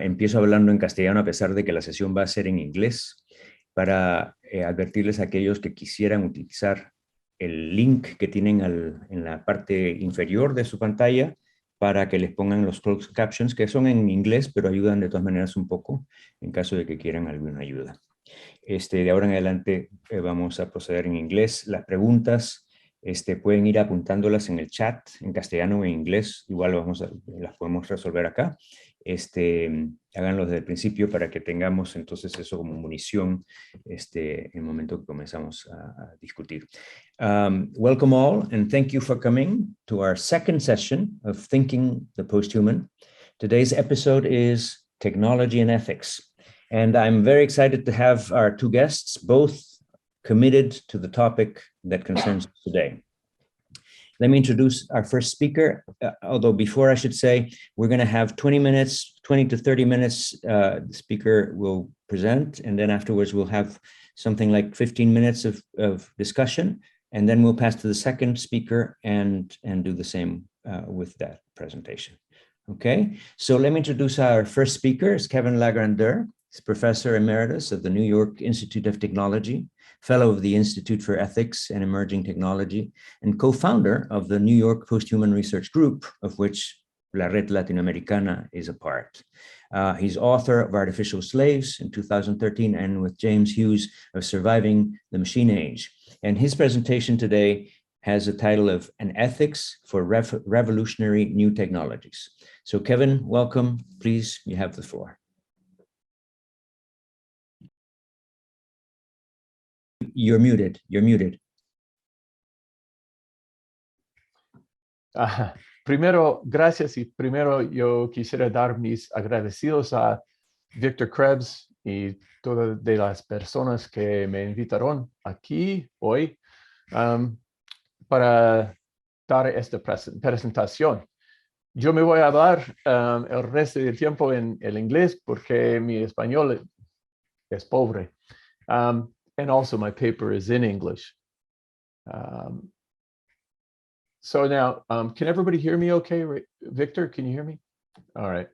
Empiezo hablando en castellano a pesar de que la sesión va a ser en inglés, para advertirles a aquellos que quisieran utilizar el link que tienen en la parte inferior de su pantalla para que les pongan los closed captions, que son en inglés, pero ayudan de todas maneras un poco en caso de que quieran alguna ayuda. De ahora en adelante vamos a proceder en inglés. Las preguntas pueden ir apuntándolas en el chat, en castellano o en inglés. Igual las podemos resolver acá. Háganlo desde el principio para que tengamos entonces eso como munición en el momento que comenzamos a discutir. Welcome all, and thank you for coming to our second session of Thinking the Post-Human. Today's episode is Technology and Ethics. And I'm very excited to have our two guests, both committed to the topic that concerns us today. Let me introduce our first speaker, although before I should say, we're going to have 20 to 30 minutes, the speaker will present, and then afterwards we'll have something like 15 minutes of discussion, and then we'll pass to the second speaker and do the same with that presentation. Okay, so let me introduce our first speaker, is Kevin Lagrandeur. He's Professor Emeritus of the New York Institute of Technology, Fellow of the Institute for Ethics and Emerging Technology, and co-founder of the New York Post-Human Research Group, of which La Red Latinoamericana is a part. He's author of Artificial Slaves in 2013, and with James Hughes of Surviving the Machine Age. And his presentation today has a title of An Ethics for Revolutionary New Technologies. So Kevin, welcome. Please, you have the floor. You're muted. Primero, gracias, y primero yo quisiera dar mis agradecidos a Victor Krebs y todas de las personas que me invitaron aquí hoy para dar esta presentación. Yo me voy a hablar el resto del tiempo en el inglés porque mi español es pobre. And also my paper is in English. So now, can everybody hear me okay? Victor, can you hear me? All right.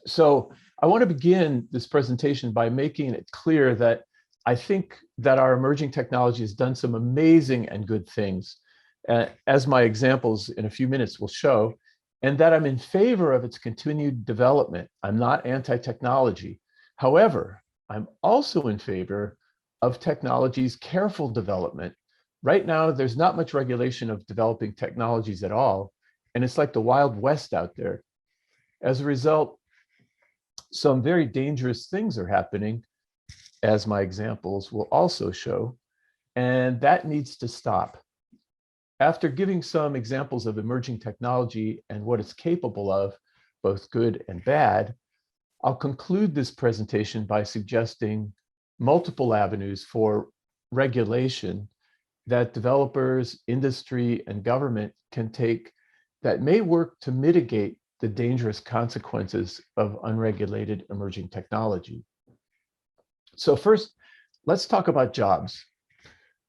So I want to begin this presentation by making it clear that I think that our emerging technology has done some amazing and good things, as my examples in a few minutes will show, and that I'm in favor of its continued development. I'm not anti-technology. However, I'm also in favor of technology's careful development. Right now, there's not much regulation of developing technologies at all, and it's like the Wild West out there. As a result, some very dangerous things are happening, as my examples will also show, and that needs to stop. After giving some examples of emerging technology and what it's capable of, both good and bad, I'll conclude this presentation by suggesting multiple avenues for regulation that developers, industry, and government can take that may work to mitigate the dangerous consequences of unregulated emerging technology. So first, let's talk about jobs.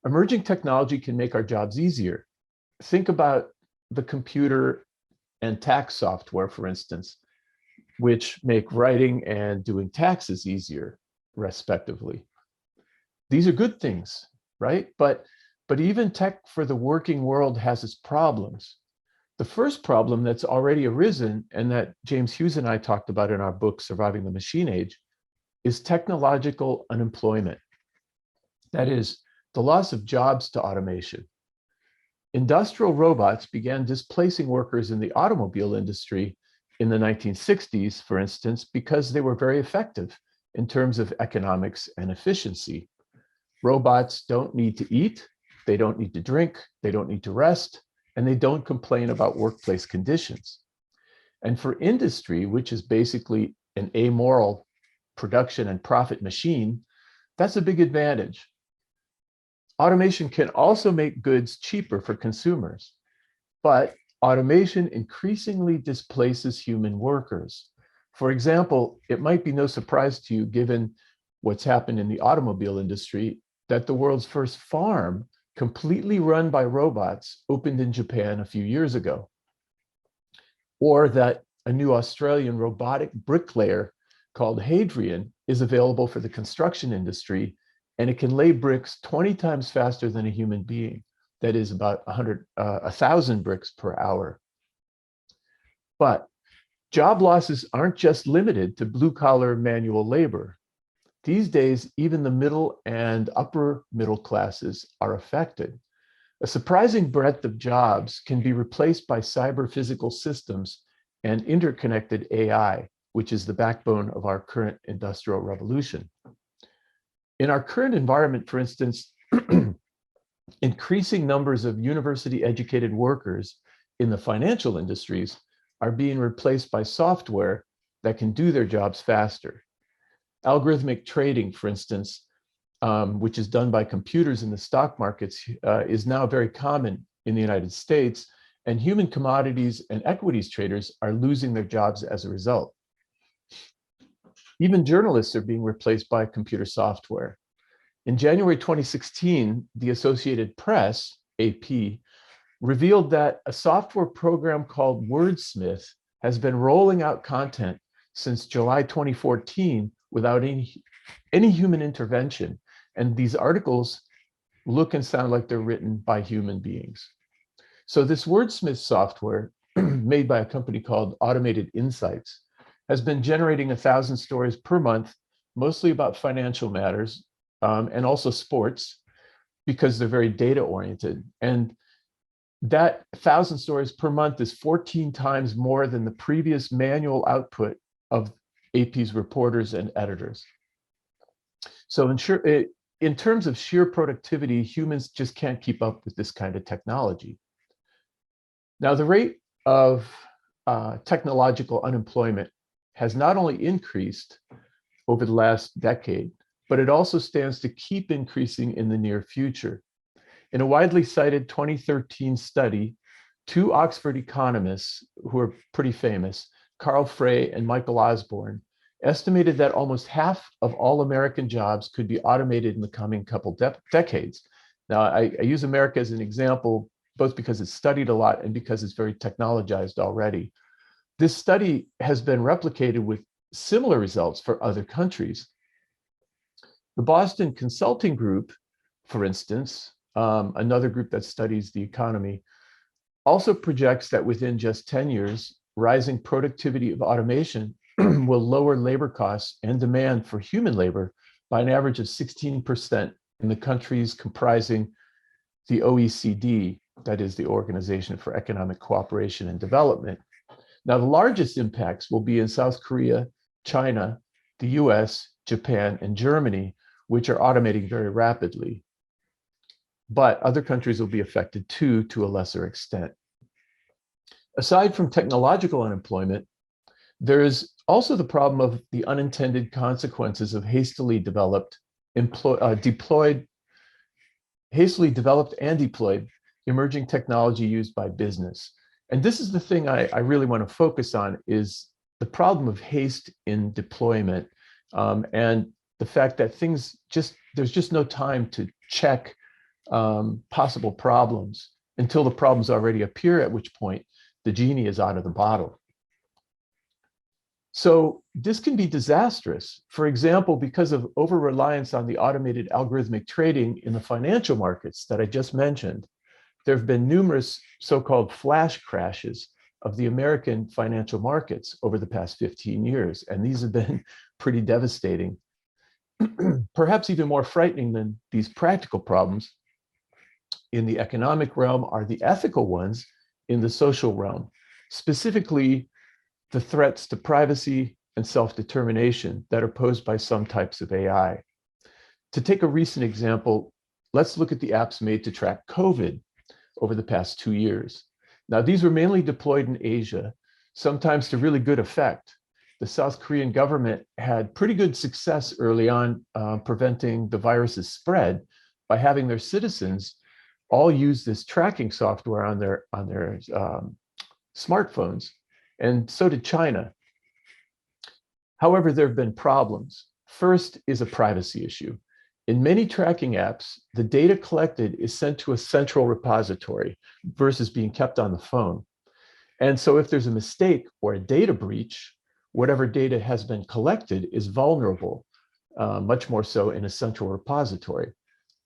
Emerging technology can make our jobs easier. Think about the computer and tax software, for instance, which make writing and doing taxes easier, respectively. These are good things, right? But even tech for the working world has its problems. The first problem that's already arisen, and that James Hughes and I talked about in our book, Surviving the Machine Age, is technological unemployment. That is, the loss of jobs to automation. Industrial robots began displacing workers in the automobile industry in the 1960s, for instance, because they were very effective in terms of economics and efficiency. Robots don't need to eat, they don't need to drink, they don't need to rest, and they don't complain about workplace conditions. And for industry, which is basically an amoral production and profit machine, that's a big advantage. Automation can also make goods cheaper for consumers, but automation increasingly displaces human workers. For example, it might be no surprise to you, given what's happened in the automobile industry, that the world's first farm, completely run by robots, opened in Japan a few years ago. Or that a new Australian robotic bricklayer called Hadrian is available for the construction industry, and it can lay bricks 20 times faster than a human being. That is about 1,000 bricks per hour. But job losses aren't just limited to blue-collar manual labor. These days, even the middle and upper middle classes are affected. A surprising breadth of jobs can be replaced by cyber-physical systems and interconnected AI, which is the backbone of our current industrial revolution. In our current environment, for instance, increasing numbers of university-educated workers in the financial industries are being replaced by software that can do their jobs faster. Algorithmic trading, for instance, which is done by computers in the stock markets, is now very common in the United States, and human commodities and equities traders are losing their jobs as a result. Even journalists are being replaced by computer software. In January 2016, the Associated Press, AP, revealed that a software program called Wordsmith has been rolling out content since July 2014 without any human intervention. And these articles look and sound like they're written by human beings. So this Wordsmith software, made by a company called Automated Insights, has been generating 1,000 stories per month, mostly about financial matters and also sports, because they're very data oriented. And that 1,000 stories per month is 14 times more than the previous manual output of AP's reporters and editors. So in terms of sheer productivity, humans just can't keep up with this kind of technology. Now, the rate of technological unemployment has not only increased over the last decade, but it also stands to keep increasing in the near future. In a widely cited 2013 study, two Oxford economists who are pretty famous, Carl Frey and Michael Osborne, estimated that almost half of all American jobs could be automated in the coming couple decades. Now, I use America as an example, both because it's studied a lot and because it's very technologized already. This study has been replicated with similar results for other countries. The Boston Consulting Group, for instance, another group that studies the economy, also projects that within just 10 years, rising productivity of automation will lower labor costs and demand for human labor by an average of 16% in the countries comprising the OECD, that is the Organization for Economic Cooperation and Development. Now, the largest impacts will be in South Korea, China, the US, Japan, and Germany, which are automating very rapidly. But other countries will be affected too, to a lesser extent. Aside from technological unemployment, there is also the problem of the unintended consequences of hastily developed and deployed emerging technology used by business. And this is the thing I really want to focus on, is the problem of haste in deployment and the fact that there's just no time to check possible problems until the problems already appear, at which point the genie is out of the bottle. So this can be disastrous. For example, because of over-reliance on the automated algorithmic trading in the financial markets that I just mentioned, there have been numerous so-called flash crashes of the American financial markets over the past 15 years. And these have been pretty devastating. Perhaps even more frightening than these practical problems in the economic realm are the ethical ones in the social realm, specifically the threats to privacy and self-determination that are posed by some types of AI. To take a recent example, let's look at the apps made to track COVID over the past 2 years. Now, these were mainly deployed in Asia, sometimes to really good effect. The South Korean government had pretty good success early on preventing the virus's spread by having their citizens all use this tracking software on their smartphones, and so did China. However, there have been problems. First is a privacy issue. In many tracking apps, the data collected is sent to a central repository versus being kept on the phone. And so if there's a mistake or a data breach, whatever data has been collected is vulnerable, much more so in a central repository.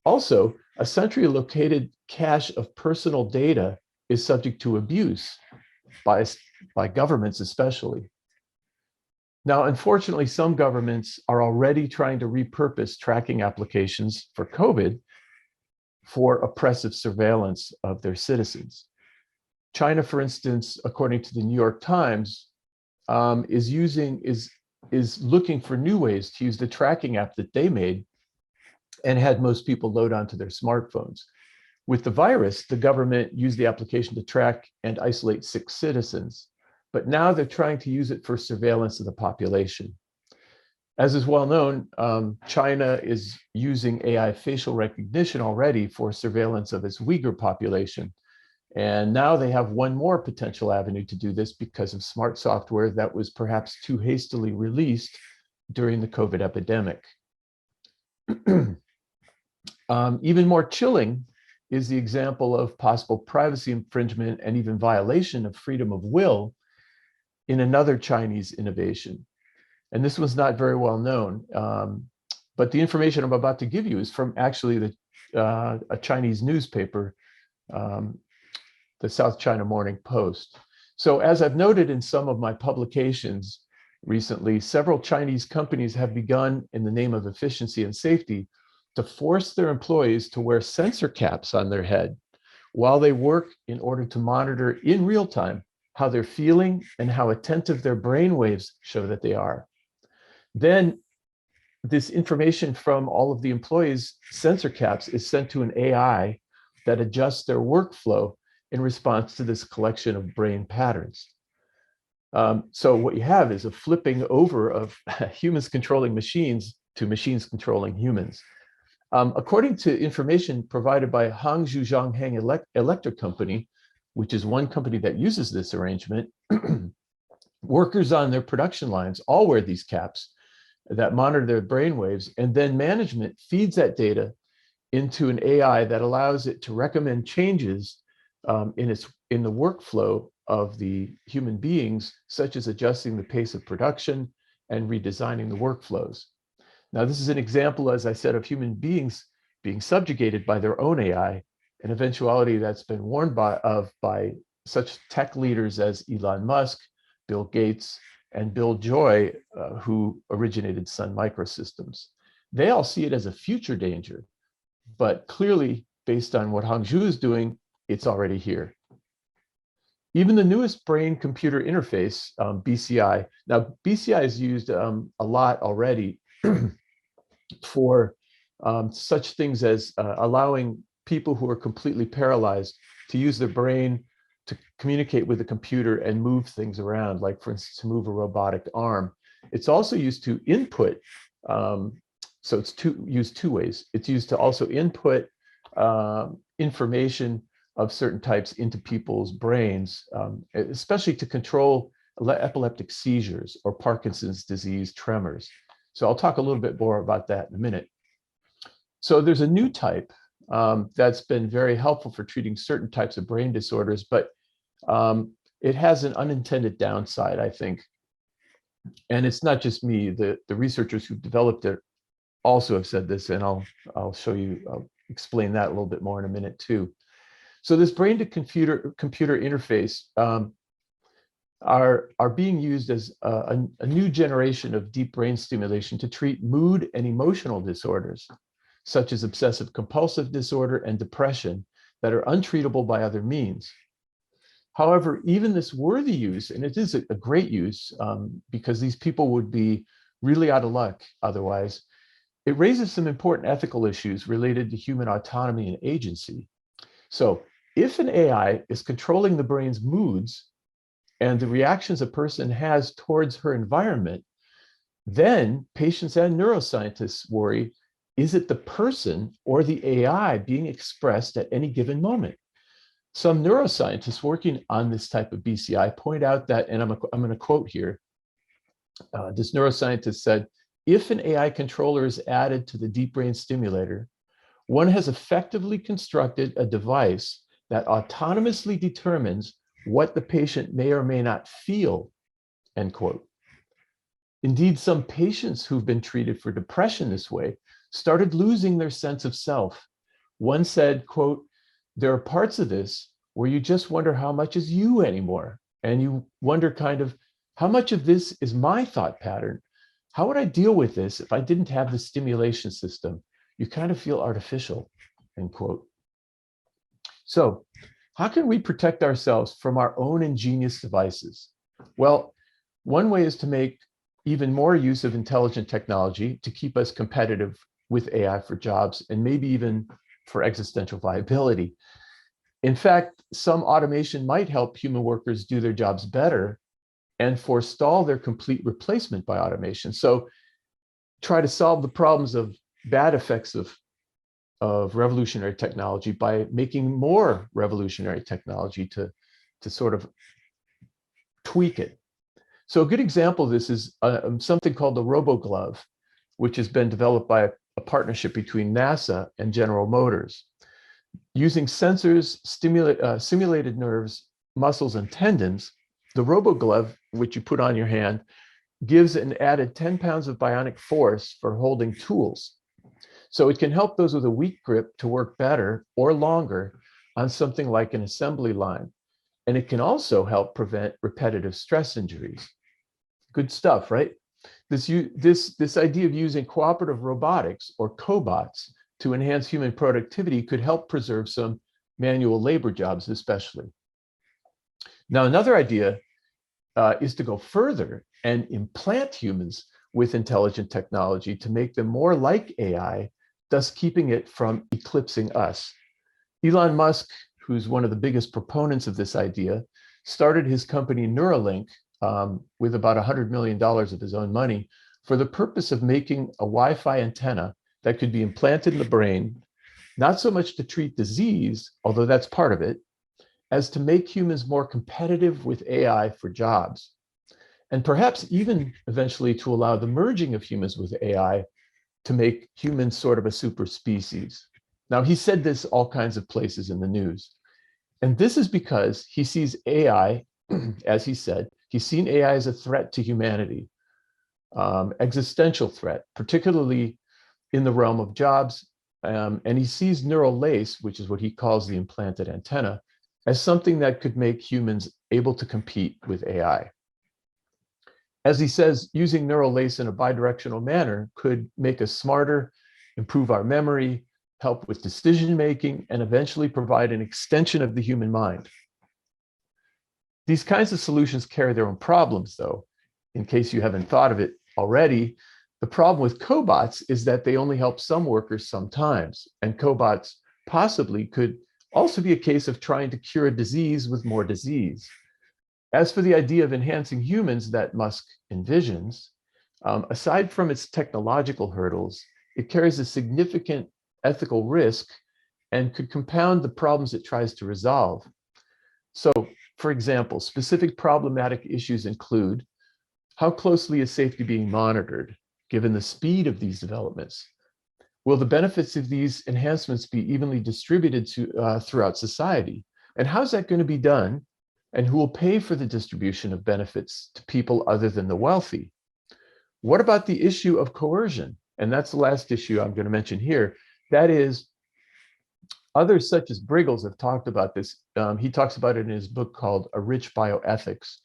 Also, a centrally located cache of personal data is subject to abuse by governments especially. Now, unfortunately, some governments are already trying to repurpose tracking applications for COVID for oppressive surveillance of their citizens. China, for instance, according to the New York Times, is looking for new ways to use the tracking app that they made and had most people load onto their smartphones. With the virus, the government used the application to track and isolate sick citizens, but now they're trying to use it for surveillance of the population. As is well known, China is using AI facial recognition already for surveillance of its Uyghur population. And now they have one more potential avenue to do this because of smart software that was perhaps too hastily released during the COVID epidemic. Even more chilling is the example of possible privacy infringement and even violation of freedom of will in another Chinese innovation. And this was not very well known, but the information I'm about to give you is from actually a Chinese newspaper, the South China Morning Post. So as I've noted in some of my publications recently, several Chinese companies have begun, in the name of efficiency and safety, to force their employees to wear sensor caps on their head while they work in order to monitor in real time how they're feeling and how attentive their brain waves show that they are. Then this information from all of the employees' sensor caps is sent to an AI that adjusts their workflow in response to this collection of brain patterns. So what you have is a flipping over of humans controlling machines to machines controlling humans. According to information provided by Hangzhou Zhongheng Electric Company, which is one company that uses this arrangement, workers on their production lines all wear these caps that monitor their brain waves, and then management feeds that data into an AI that allows it to recommend changes in the workflow of the human beings, such as adjusting the pace of production and redesigning the workflows. Now, this is an example, as I said, of human beings being subjugated by their own AI, an eventuality that's been warned by such tech leaders as Elon Musk, Bill Gates, and Bill Joy, who originated Sun Microsystems. They all see it as a future danger, but clearly, based on what Hangzhou is doing, it's already here. Even the newest brain-computer interface, BCI. Now, BCI is used a lot already for such things as allowing people who are completely paralyzed to use their brain to communicate with the computer and move things around, like, for instance, to move a robotic arm. It's also used to input, so it's used two ways. It's used to also input information of certain types into people's brains, especially to control epileptic seizures or Parkinson's disease tremors. So I'll talk a little bit more about that in a minute. So there's a new type that's been very helpful for treating certain types of brain disorders, but it has an unintended downside, I think. And it's not just me, the researchers who developed it also have said this, and I'll show you, I'll explain that a little bit more in a minute too. So this brain to computer interface are being used as a new generation of deep brain stimulation to treat mood and emotional disorders, such as obsessive compulsive disorder and depression, that are untreatable by other means. However, even this worthy use, and it is a great use because these people would be really out of luck otherwise, it raises some important ethical issues related to human autonomy and agency. So if an AI is controlling the brain's moods and the reactions a person has towards her environment, then patients and neuroscientists worry, is it the person or the AI being expressed at any given moment? Some neuroscientists working on this type of BCI point out that, and I'm going to quote here, this neuroscientist said, if an AI controller is added to the deep brain stimulator, one has effectively constructed a device that autonomously determines what the patient may or may not feel, end quote. Indeed, some patients who've been treated for depression this way started losing their sense of self. One said, quote, there are parts of this where you just wonder how much is you anymore. And you wonder kind of, how much of this is my thought pattern? How would I deal with this if I didn't have the stimulation system? You kind of feel artificial, end quote. So how can we protect ourselves from our own ingenious devices? Well, one way is to make even more use of intelligent technology to keep us competitive with AI for jobs and maybe even for existential viability. In fact, some automation might help human workers do their jobs better and forestall their complete replacement by automation. So try to solve the problems of bad effects of revolutionary technology by making more revolutionary technology to sort of tweak it. So a good example of this is something called the RoboGlove, which has been developed by a partnership between NASA and General Motors. Using sensors, simulated nerves, muscles, and tendons, the RoboGlove, which you put on your hand, gives an added 10 pounds of bionic force for holding tools. So it can help those with a weak grip to work better or longer on something like an assembly line. And it can also help prevent repetitive stress injuries. Good stuff, right? This idea of using cooperative robotics or cobots to enhance human productivity could help preserve some manual labor jobs, especially. Now, another idea is to go further and implant humans with intelligent technology to make them more like AI, thus keeping it from eclipsing us. Elon Musk, who's one of the biggest proponents of this idea, started his company Neuralink with about $100 million of his own money for the purpose of making a Wi-Fi antenna that could be implanted in the brain, not so much to treat disease, although that's part of it, as to make humans more competitive with AI for jobs, and perhaps even eventually to allow the merging of humans with AI to make humans sort of a super species. Now, he said this all kinds of places in the news. And this is because he sees AI, as he said, he's seen AI as a threat to humanity, existential threat, particularly in the realm of jobs. And he sees neural lace, which is what he calls the implanted antenna, as something that could make humans able to compete with AI. As he says, using neural lace in a bidirectional manner could make us smarter, improve our memory, help with decision-making, and eventually provide an extension of the human mind. These kinds of solutions carry their own problems, though. In case you haven't thought of it already, the problem with cobots is that they only help some workers sometimes, and cobots possibly could also be a case of trying to cure a disease with more disease. As for the idea of enhancing humans that Musk envisions, aside from its technological hurdles, it carries a significant ethical risk and could compound the problems it tries to resolve. So, for example, specific problematic issues include how closely is safety being monitored, given the speed of these developments? Will the benefits of these enhancements be evenly distributed throughout society? And how's that going to be done? And who will pay for the distribution of benefits to people other than the wealthy? What about the issue of coercion? And that's the last issue I'm going to mention here. That is, others such as Briggles have talked about this. He talks about it in his book called A Rich Bioethics.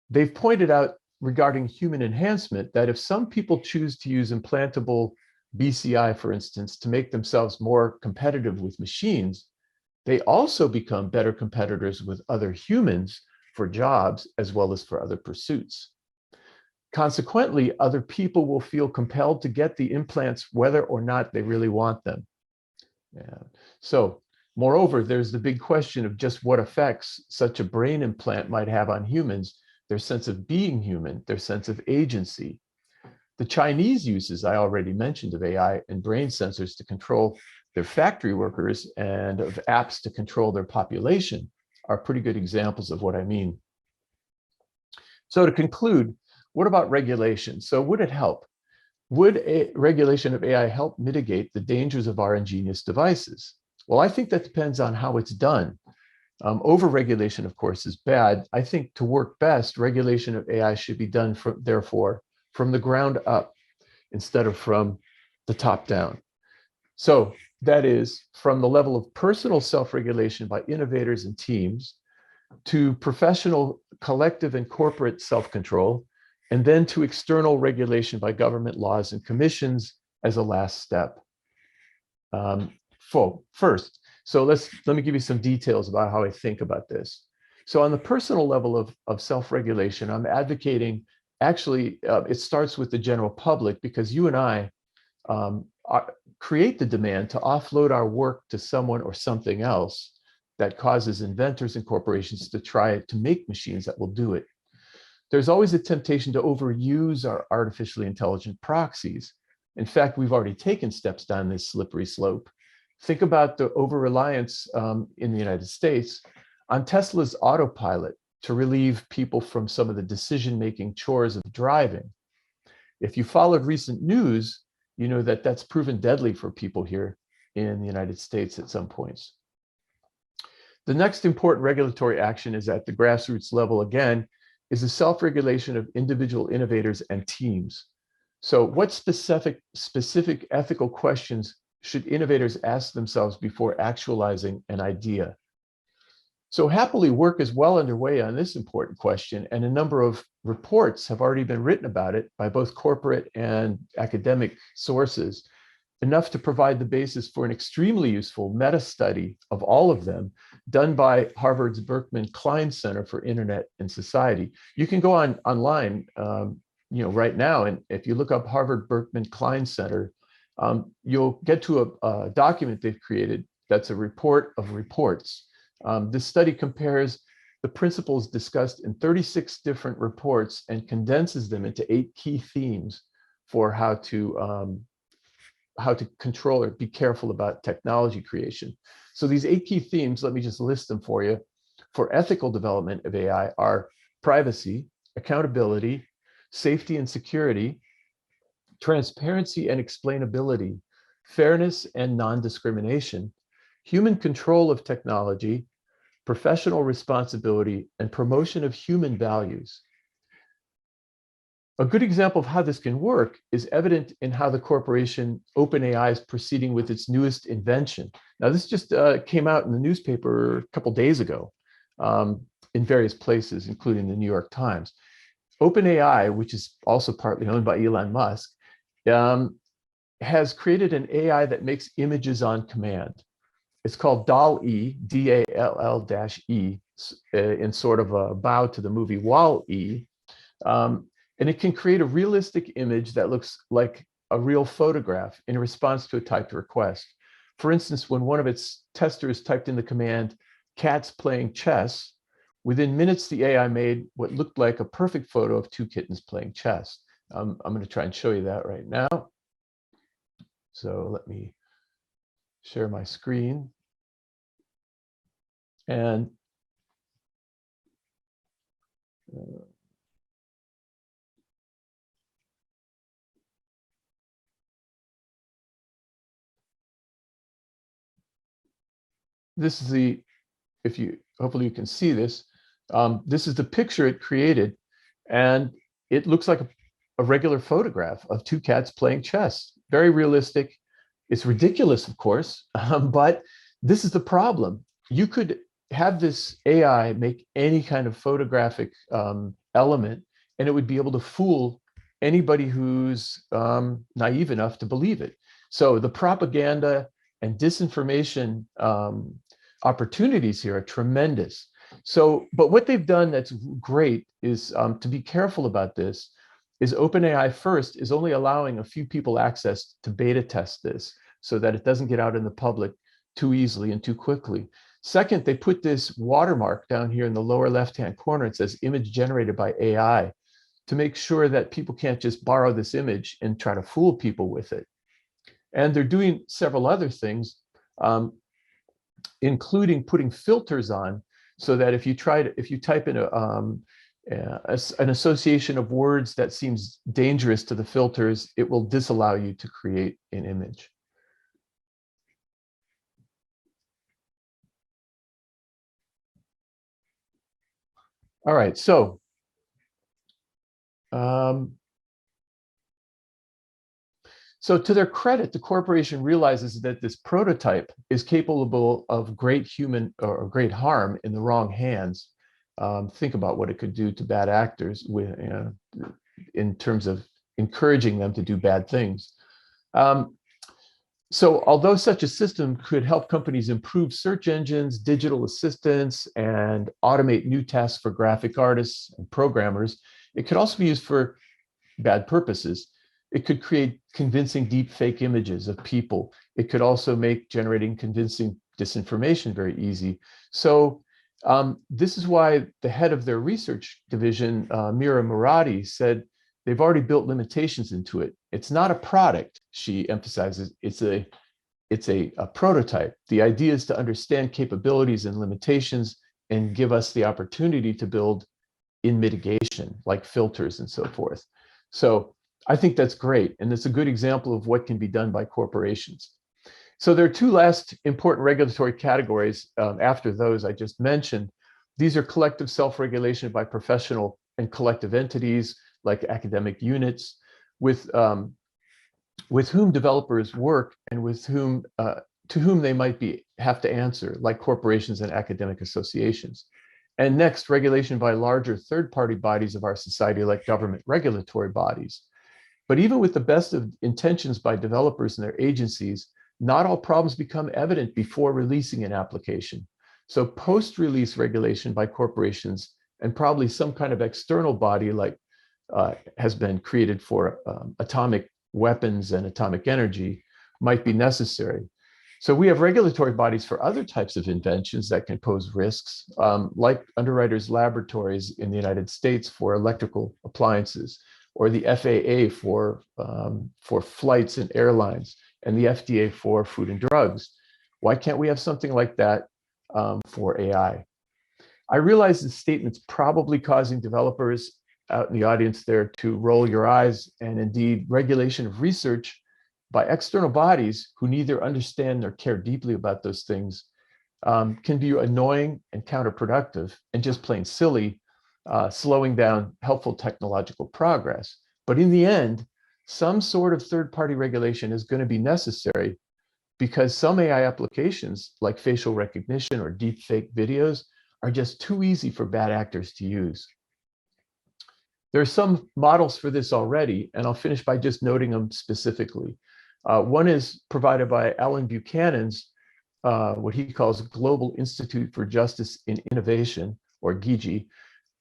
They've pointed out regarding human enhancement that if some people choose to use implantable BCI, for instance, to make themselves more competitive with machines, they also become better competitors with other humans for jobs as well as for other pursuits. Consequently, other people will feel compelled to get the implants whether or not they really want them. Yeah. So, moreover, there's the big question of just what effects such a brain implant might have on humans, their sense of being human, their sense of agency. The Chinese uses I already mentioned of AI and brain sensors to control their factory workers and of apps to control their population are pretty good examples of what I mean. So to conclude, what about regulation? So would it help? Would a regulation of AI help mitigate the dangers of our ingenious devices? Well, I think that depends on how it's done. Over-regulation, of course, is bad. I think to work best, regulation of AI should be done, therefore, from the ground up instead of from the top down. So that is from the level of personal self-regulation by innovators and teams to professional, collective, and corporate self-control, and then to external regulation by government laws and commissions as a last step. First, so let me give you some details about how I think about this. So on the personal level of self-regulation, I'm advocating, actually, it starts with the general public, because you and I create the demand to offload our work to someone or something else that causes inventors and corporations to try to make machines that will do it. There's always a temptation to overuse our artificially intelligent proxies. In fact, we've already taken steps down this slippery slope. Think about the over-reliance in the United States on Tesla's autopilot to relieve people from some of the decision-making chores of driving. If you followed recent news, you know that that's proven deadly for people here in the United States at some points. The next important regulatory action is at the grassroots level, again, is the self-regulation of individual innovators and teams. So what specific ethical questions should innovators ask themselves before actualizing an idea? So happily, work is well underway on this important question, and a number of reports have already been written about it by both corporate and academic sources, enough to provide the basis for an extremely useful meta-study of all of them done by Harvard's Berkman Klein Center for Internet and Society. You can go online right now, and if you look up Harvard Berkman Klein Center, you'll get to a document they've created that's a report of reports. This study compares the principles discussed in 36 different reports and condenses them into 8 key themes for how to control or be careful about technology creation. So these 8 key themes, let me just list them for you, for ethical development of AI are privacy, accountability, safety and security, transparency and explainability, fairness and non-discrimination, human control of technology, professional responsibility, and promotion of human values. A good example of how this can work is evident in how the corporation OpenAI is proceeding with its newest invention. Now, this just came out in the newspaper a couple days ago in various places, including the New York Times. OpenAI, which is also partly owned by Elon Musk, has created an AI that makes images on command. It's called DALL-E, D-A-L-L-E, in sort of a bow to the movie Wall-E. And it can create a realistic image that looks like a real photograph in response to a typed request. For instance, when one of its testers typed in the command, "cats playing chess," within minutes, the AI made what looked like a perfect photo of 2 kittens playing chess. I'm going to try and show you that right now. So let me share my screen. And this is hopefully you can see this. This is the picture it created, and it looks like a regular photograph of 2 cats playing chess. Very realistic. It's ridiculous, of course, but this is the problem. You could have this AI make any kind of photographic element, and it would be able to fool anybody who's naive enough to believe it. So the propaganda and disinformation opportunities here are tremendous. So, but what they've done that's great is to be careful about this is OpenAI first is only allowing a few people access to beta test this so that it doesn't get out in the public too easily and too quickly. Second, they put this watermark down here in the lower left-hand corner. It says image generated by AI to make sure that people can't just borrow this image and try to fool people with it. And they're doing several other things, including putting filters on so that if you type in an association of words that seems dangerous to the filters, it will disallow you to create an image. All right, so so to their credit, the corporation realizes that this prototype is capable of great human or great harm in the wrong hands. Think about what it could do to bad actors with, in terms of encouraging them to do bad things. So although such a system could help companies improve search engines, digital assistants, and automate new tasks for graphic artists and programmers, it could also be used for bad purposes. It could create convincing deep fake images of people. It could also make generating convincing disinformation very easy. So this is why the head of their research division, Mira Murati, said they've already built limitations into it. It's not a product, she emphasizes, it's a prototype. The idea is to understand capabilities and limitations and give us the opportunity to build in mitigation, like filters and so forth. So I think that's great. And it's a good example of what can be done by corporations. So there are two last important regulatory categories after those I just mentioned. These are collective self-regulation by professional and collective entities like academic units with whom developers work and with whom to whom they might have to answer, like corporations and academic associations. And next, regulation by larger third-party bodies of our society, like government regulatory bodies. But even with the best of intentions by developers and their agencies, not all problems become evident before releasing an application. So post-release regulation by corporations and probably some kind of external body like has been created for atomic weapons and atomic energy might be necessary. So we have regulatory bodies for other types of inventions that can pose risks, like Underwriters Laboratories in the United States for electrical appliances, or the FAA for flights and airlines, and the FDA for food and drugs. Why can't we have something like that for AI? I realize this statement's probably causing developers out in the audience there to roll your eyes, and indeed regulation of research by external bodies who neither understand nor care deeply about those things can be annoying and counterproductive and just plain silly, slowing down helpful technological progress. But in the end, some sort of third-party regulation is going to be necessary because some AI applications like facial recognition or deep fake videos are just too easy for bad actors to use. There are some models for this already, and I'll finish by just noting them specifically. One is provided by Alan Buchanan's, what he calls Global Institute for Justice in Innovation, or GIGI,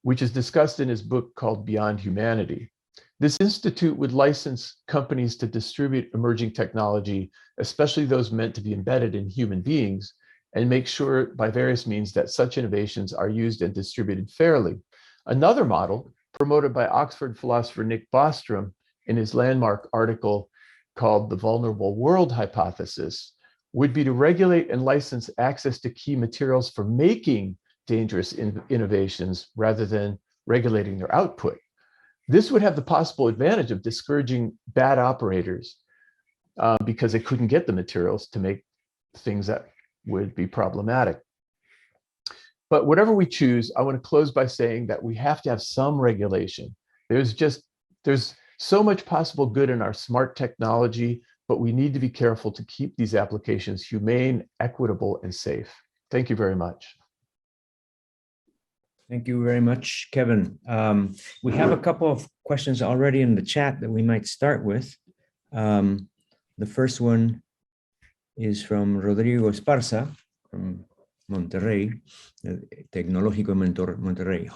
which is discussed in his book called Beyond Humanity. This institute would license companies to distribute emerging technology, especially those meant to be embedded in human beings, and make sure by various means that such innovations are used and distributed fairly. Another model, promoted by Oxford philosopher Nick Bostrom in his landmark article called The Vulnerable World Hypothesis, would be to regulate and license access to key materials for making dangerous innovations rather than regulating their output. This would have the possible advantage of discouraging bad operators because they couldn't get the materials to make things that would be problematic. But whatever we choose, I want to close by saying that we have to have some regulation. There's so much possible good in our smart technology, but we need to be careful to keep these applications humane, equitable, and safe. Thank you very much. Thank you very much, Kevin. We have a couple of questions already in the chat that we might start with. The first one is from Rodrigo Esparza, from Monterrey, Tecnológico Monterrey.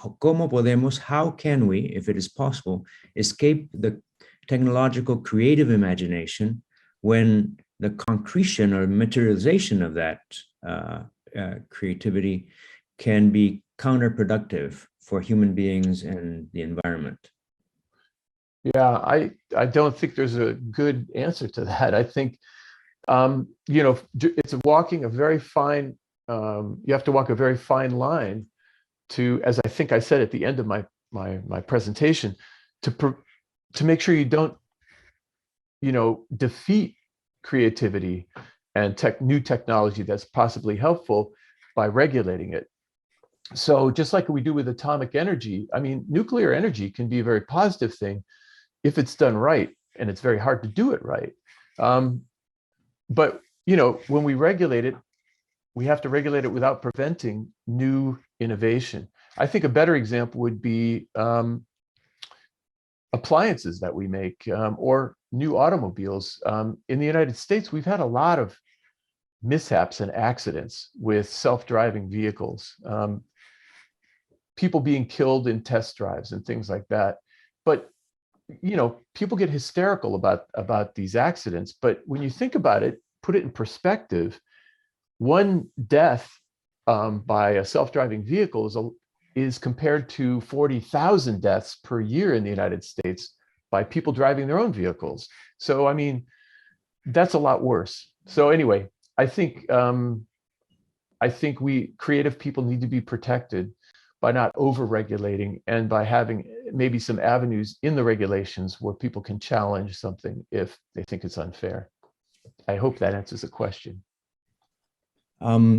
How can we, if it is possible, escape the technological creative imagination when the concretion or materialization of that creativity can be counterproductive for human beings and the environment? Yeah, I don't think there's a good answer to that. I think, it's walking a very fine, you have to walk a very fine line to, as I think I said at the end of my presentation, to make sure you don't, defeat creativity and new technology that's possibly helpful by regulating it. So just like we do with atomic energy, I mean, nuclear energy can be a very positive thing if it's done right, and it's very hard to do it right. Um, but when we regulate it, we have to regulate it without preventing new innovation. I think a better example would be appliances that we make, or new automobiles. In the United States, we've had a lot of mishaps and accidents with self-driving vehicles, people being killed in test drives and things like that. But people get hysterical about these accidents. But when you think about it, put it in perspective, one death by a self-driving vehicle is compared to 40,000 deaths per year in the United States by people driving their own vehicles. So, I mean, that's a lot worse. So anyway, I think we creative people need to be protected by not over-regulating and by having maybe some avenues in the regulations where people can challenge something if they think it's unfair. I hope that answers the question. Let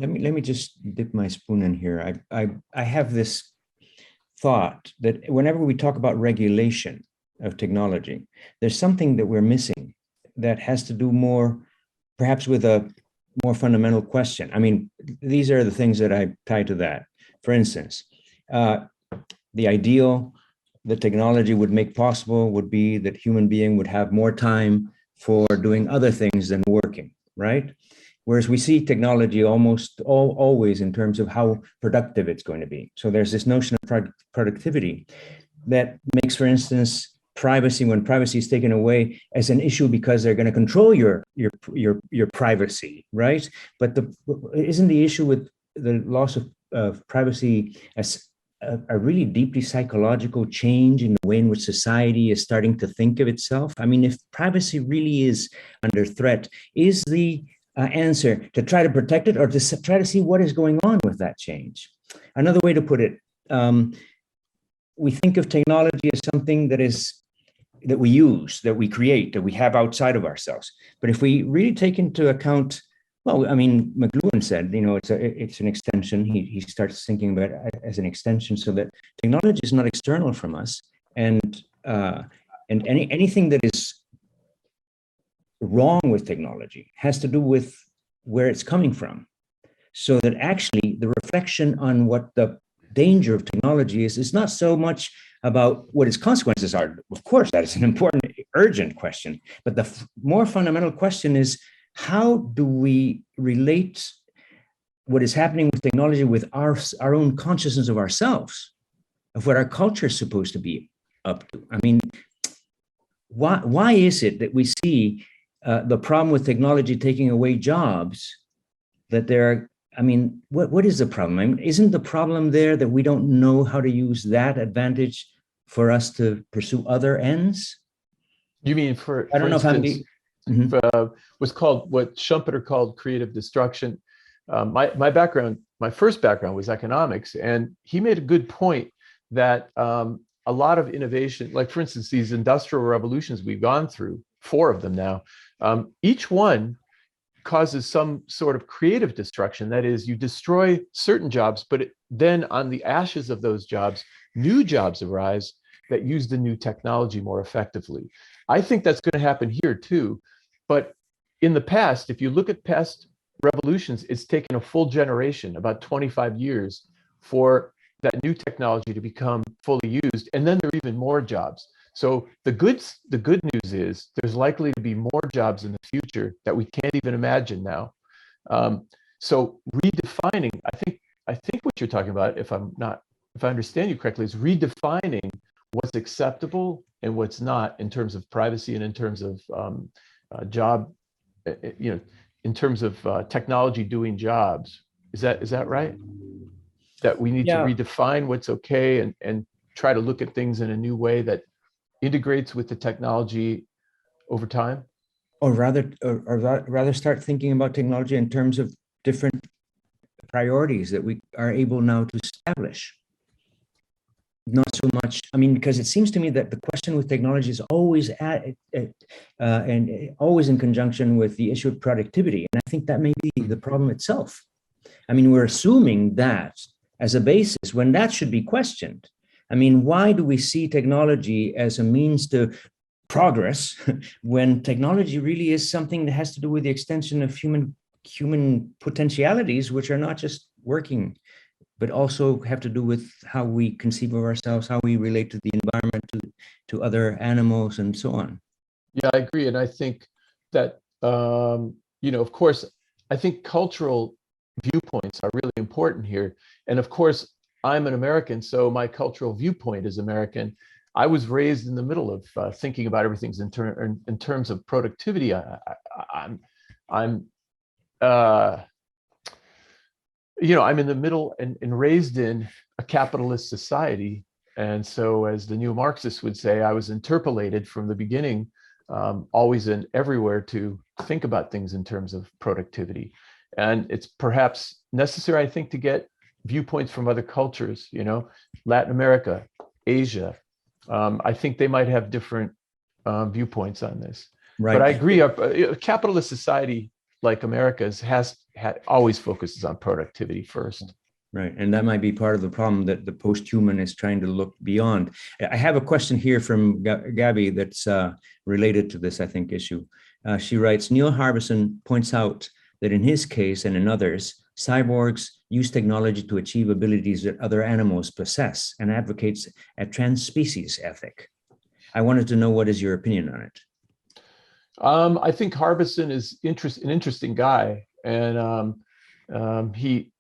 me just dip my spoon in here. I have this thought that whenever we talk about regulation of technology, there's something that we're missing that has to do more, perhaps, with a more fundamental question. I mean, these are the things that I tie to that. For instance, the ideal that technology would make possible would be that human being would have more time for doing other things than working, right? Whereas we see technology almost always in terms of how productive it's going to be. So there's this notion of productivity that makes, for instance, privacy, when privacy is taken away, as an issue because they're going to control your privacy, right? But isn't the issue with the loss of privacy as a really deeply psychological change in the way in which society is starting to think of itself? I mean, if privacy really is under threat, is the answer to try to protect it, or to try to see what is going on with that change? Another way to put it, we think of technology as something that we use, that we create, that we have outside of ourselves. But if we really take into account, well, I mean, McLuhan said, it's an extension. He starts thinking about it as an extension, so that technology is not external from us, and anything that is wrong with technology has to do with where it's coming from. So that actually the reflection on what the danger of technology is not so much about what its consequences are. Of course, that is an important, urgent question. But the more fundamental question is, how do we relate what is happening with technology with our own consciousness of ourselves, of what our culture is supposed to be up to? I mean, why is it that we see the problem with technology taking away jobs, that what is the problem? I mean, isn't the problem there that we don't know how to use that advantage for us to pursue other ends? You mean, for instance, what Schumpeter called creative destruction? My background, my first background was economics, and he made a good point that a lot of innovation, like for instance, these industrial revolutions we've gone through, 4 of them now, each one causes some sort of creative destruction. That is, you destroy certain jobs, but then on the ashes of those jobs, new jobs arise that use the new technology more effectively. I think that's going to happen here too. But in the past, if you look at past revolutions, it's taken a full generation, about 25 years, for that new technology to become fully used. And then there are even more jobs. So the good news is there's likely to be more jobs in the future that we can't even imagine now. So redefining, I think what you're talking about, if I understand you correctly, is redefining what's acceptable and what's not in terms of privacy and in terms of job, in terms of technology doing jobs. Is that right? That we need to redefine what's okay and try to look at things in a new way that integrates with the technology over time? Or rather start thinking about technology in terms of different priorities that we are able now to establish. Not so much, I mean, because it seems to me that the question with technology is always and always in conjunction with the issue of productivity. And I think that may be the problem itself. I mean, we're assuming that as a basis when that should be questioned. I mean, why do we see technology as a means to progress when technology really is something that has to do with the extension of human potentialities, which are not just working, but also have to do with how we conceive of ourselves, how we relate to the environment, to other animals, and so on. Yeah, I agree. And I think that, of course, I think cultural viewpoints are really important here. And of course, I'm an American, so my cultural viewpoint is American. I was raised in the middle of thinking about everything in terms of productivity. I'm I'm in the middle and raised in a capitalist society. And so, as the new Marxists would say, I was interpolated from the beginning, always and everywhere, to think about things in terms of productivity. And it's perhaps necessary, I think, to get viewpoints from other cultures, Latin America, Asia. I think they might have different viewpoints on this. Right. But I agree, a capitalist society like America's always focuses on productivity first. Right. And that might be part of the problem that the post-human is trying to look beyond. I have a question here from Gabby that's related to this, I think, issue. She writes, Neil Harbison points out that in his case and in others, cyborgs use technology to achieve abilities that other animals possess, and advocates a trans-species ethic. I wanted to know, what is your opinion on it? I think Harbison is an interesting guy. And he,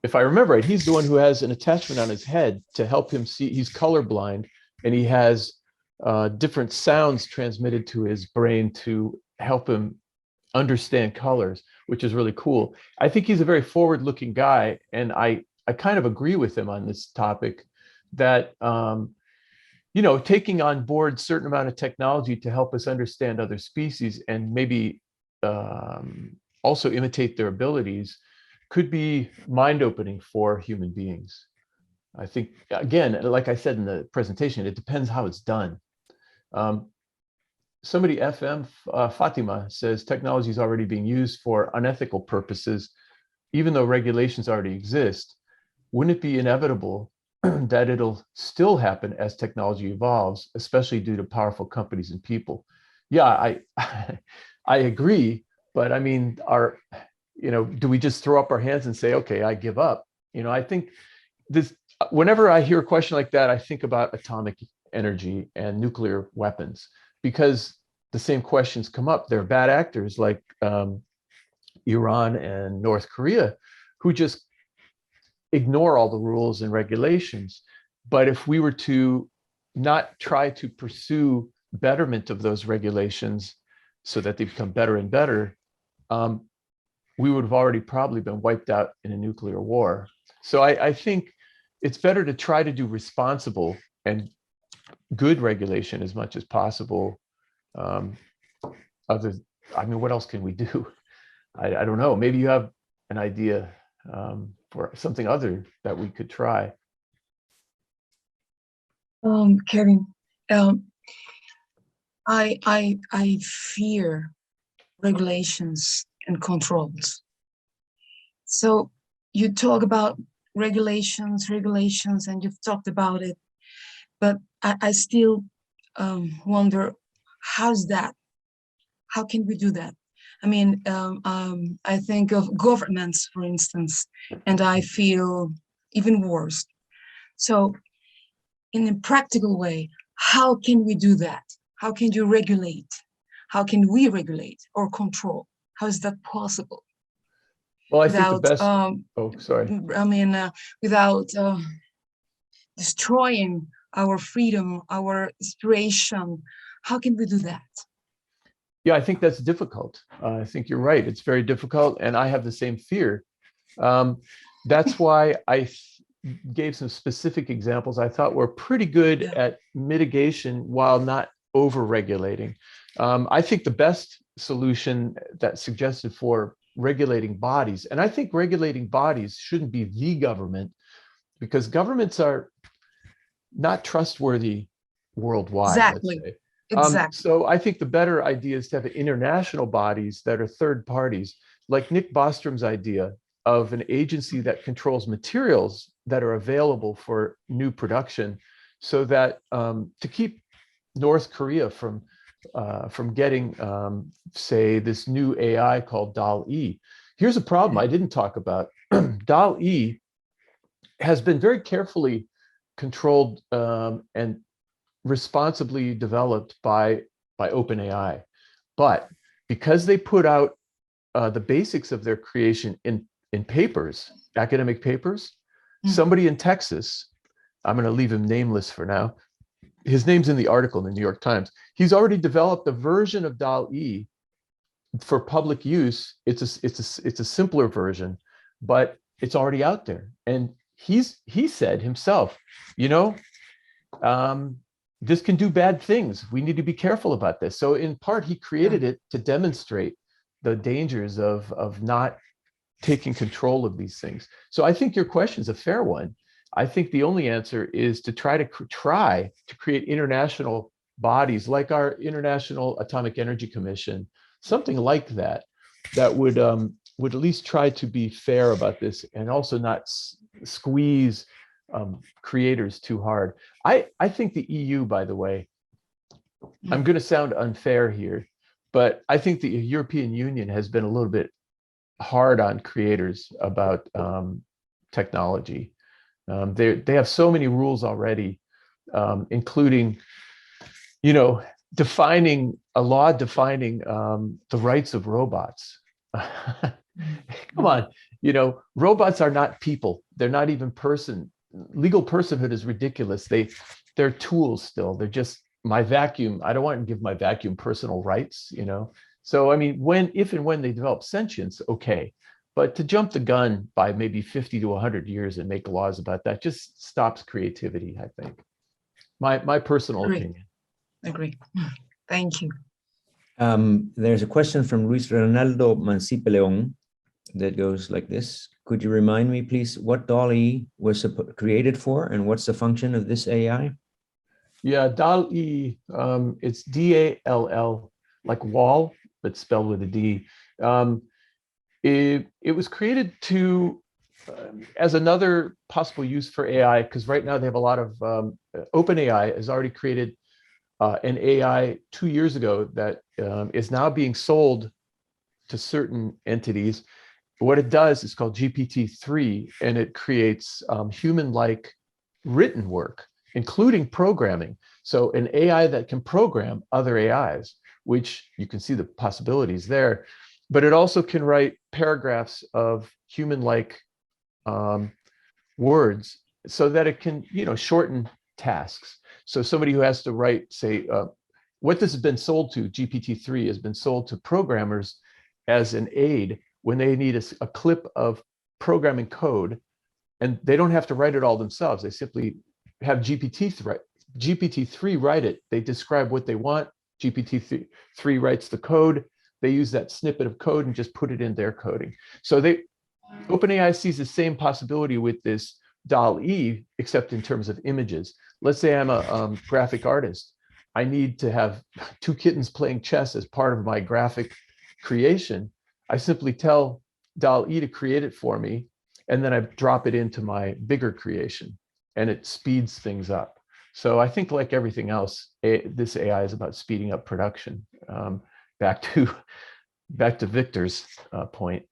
if I remember right, he's the one who has an attachment on his head to help him see. He's colorblind, and he has different sounds transmitted to his brain to help him understand colors, which is really cool. I think he's a very forward-looking guy, and I kind of agree with him on this topic, that taking on board a certain amount of technology to help us understand other species and maybe also imitate their abilities could be mind-opening for human beings. I think, again, like I said in the presentation, it depends how it's done. Somebody, Fatima, says technology is already being used for unethical purposes, even though regulations already exist. Wouldn't it be inevitable that it'll still happen as technology evolves, especially due to powerful companies and people? Yeah, I agree. But I mean, do we just throw up our hands and say, okay, I give up? I think this, whenever I hear a question like that, I think about atomic energy and nuclear weapons, because the same questions come up. There are bad actors like Iran and North Korea who just ignore all the rules and regulations. But if we were to not try to pursue betterment of those regulations so that they become better and better, we would have already probably been wiped out in a nuclear war. So I think it's better to try to do responsible and good regulation as much as possible. What else can we do? I don't know. Maybe you have an idea for something other that we could try. Kevin, I fear regulations and controls. So you talk about regulations, and you've talked about it, but I still wonder, how's that? How can we do that? I mean, I think of governments, for instance, and I feel even worse. So in a practical way, how can we do that? How can you regulate? How can we regulate or control? How is that possible? Well, I think the best, without destroying our freedom, our inspiration, how can we do that? Yeah, I think that's difficult. I think you're right. It's very difficult. And I have the same fear. That's why I gave some specific examples I thought were pretty good at mitigation while not over-regulating. I think the best solution that's suggested for regulating bodies, and I think regulating bodies shouldn't be the government, because governments are not trustworthy worldwide. Exactly. Let's say. Exactly. So I think the better idea is to have international bodies that are third parties, like Nick Bostrom's idea of an agency that controls materials that are available for new production, so that to keep North Korea from getting, say, this new AI called DAL-E. Here's a problem I didn't talk about. DAL-E has been very carefully controlled and responsibly developed by OpenAI. But because they put out the basics of their creation in papers, academic papers, somebody in Texas, I'm going to leave him nameless for now, his name's in the article in the New York Times, he's already developed a version of DAL-E for public use. It's a simpler version, but it's already out there. And he said himself, you know, this can do bad things. We need to be careful about this. So in part, he created it to demonstrate the dangers of not taking control of these things. So I think your question is a fair one. I think the only answer is to try to create international bodies like our International Atomic Energy Commission, something like that, that would at least try to be fair about this and also not squeeze creators too hard. I think the EU, by the way, I'm going to sound unfair here, but I think the European Union has been a little bit hard on creators about technology. They have so many rules already, including, you know, defining the rights of robots. Come on, you know, robots are not people. They're not even legal personhood is ridiculous. They're tools still. They're just my vacuum. I don't want to give my vacuum personal rights, you know? So, I mean, if and when they develop sentience, okay. But to jump the gun by maybe 50 to 100 years and make laws about that just stops creativity, I think. My personal opinion. Agree. Thank you. There's a question from Luis Ronaldo Mancipe León that goes like this. Could you remind me, please, what DAL-E was created for and what's the function of this AI? Yeah, DAL-E, it's DALL, like wall, but spelled with a D. It was created to as another possible use for AI, because right now they have a lot of OpenAI has already created an AI 2 years ago that is now being sold to certain entities. What it does is called GPT-3, and it creates human-like written work, including programming. So an AI that can program other AIs, which you can see the possibilities there, but it also can write paragraphs of human-like words so that it can, you know, shorten tasks. So somebody who has to write, say, what this has been sold to, GPT-3 has been sold to programmers as an aid when they need a clip of programming code, and they don't have to write it all themselves. They simply have GPT-3 write it. They describe what they want. GPT-3 writes the code. They use that snippet of code and just put it in their coding. So OpenAI sees the same possibility with this DAL-E, except in terms of images. Let's say I'm a graphic artist. I need to have 2 kittens playing chess as part of my graphic creation. I simply tell DAL-E to create it for me, and then I drop it into my bigger creation, and it speeds things up. So I think, like everything else, this AI is about speeding up production. Back to Victor's point.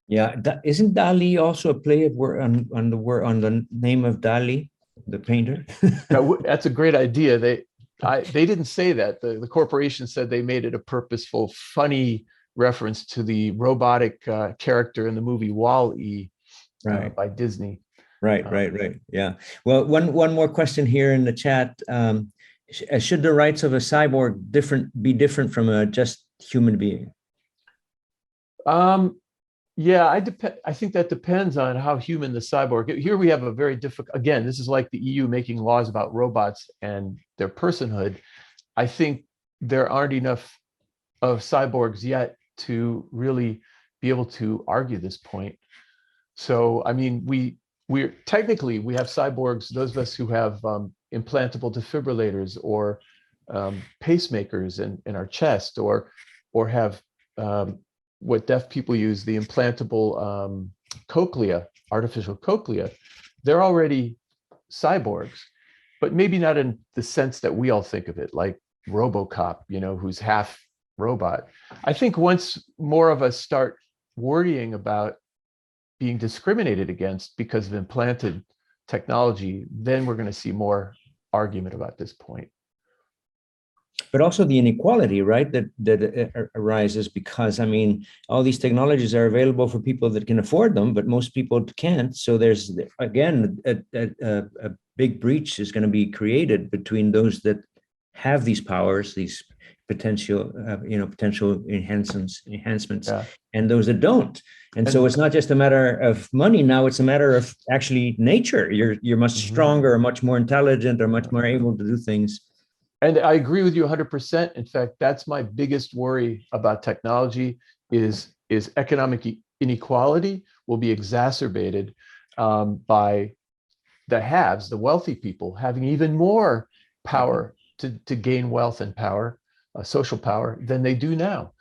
Yeah, isn't Dali also a play of word on the name of Dali, the painter? That's a great idea. They didn't say that. The corporation said they made it a purposeful, funny reference to the robotic character in the movie Wall-E by Disney. Right. Yeah. Well, one more question here in the chat. Should the rights of a cyborg be different from a just human being? Yeah, I think that depends on how human the cyborg. Here we have a very difficult, again, this is like the EU making laws about robots and their personhood. I think there aren't enough of cyborgs yet to really be able to argue this point. So, I mean, we technically have cyborgs, those of us who have implantable defibrillators or pacemakers in our chest, or have what deaf people use, the implantable cochlea artificial cochlea, they're already cyborgs, but maybe not in the sense that we all think of it, like RoboCop, who's half robot. I think once more of us start worrying about being discriminated against because of implanted technology, then we're going to see more argument about this point. But also the inequality, right, that arises because, I mean, all these technologies are available for people that can afford them, but most people can't. So there's, again, a big breach is going to be created between those that have these powers, these potential enhancements, yeah, and those that don't. And so it's not just a matter of money now, it's a matter of actually nature. You're much stronger, or much more intelligent, or much more able to do things. And I agree with you 100%. In fact, that's my biggest worry about technology is economic inequality will be exacerbated by the haves, the wealthy people, having even more power to gain wealth and power, social power, than they do now.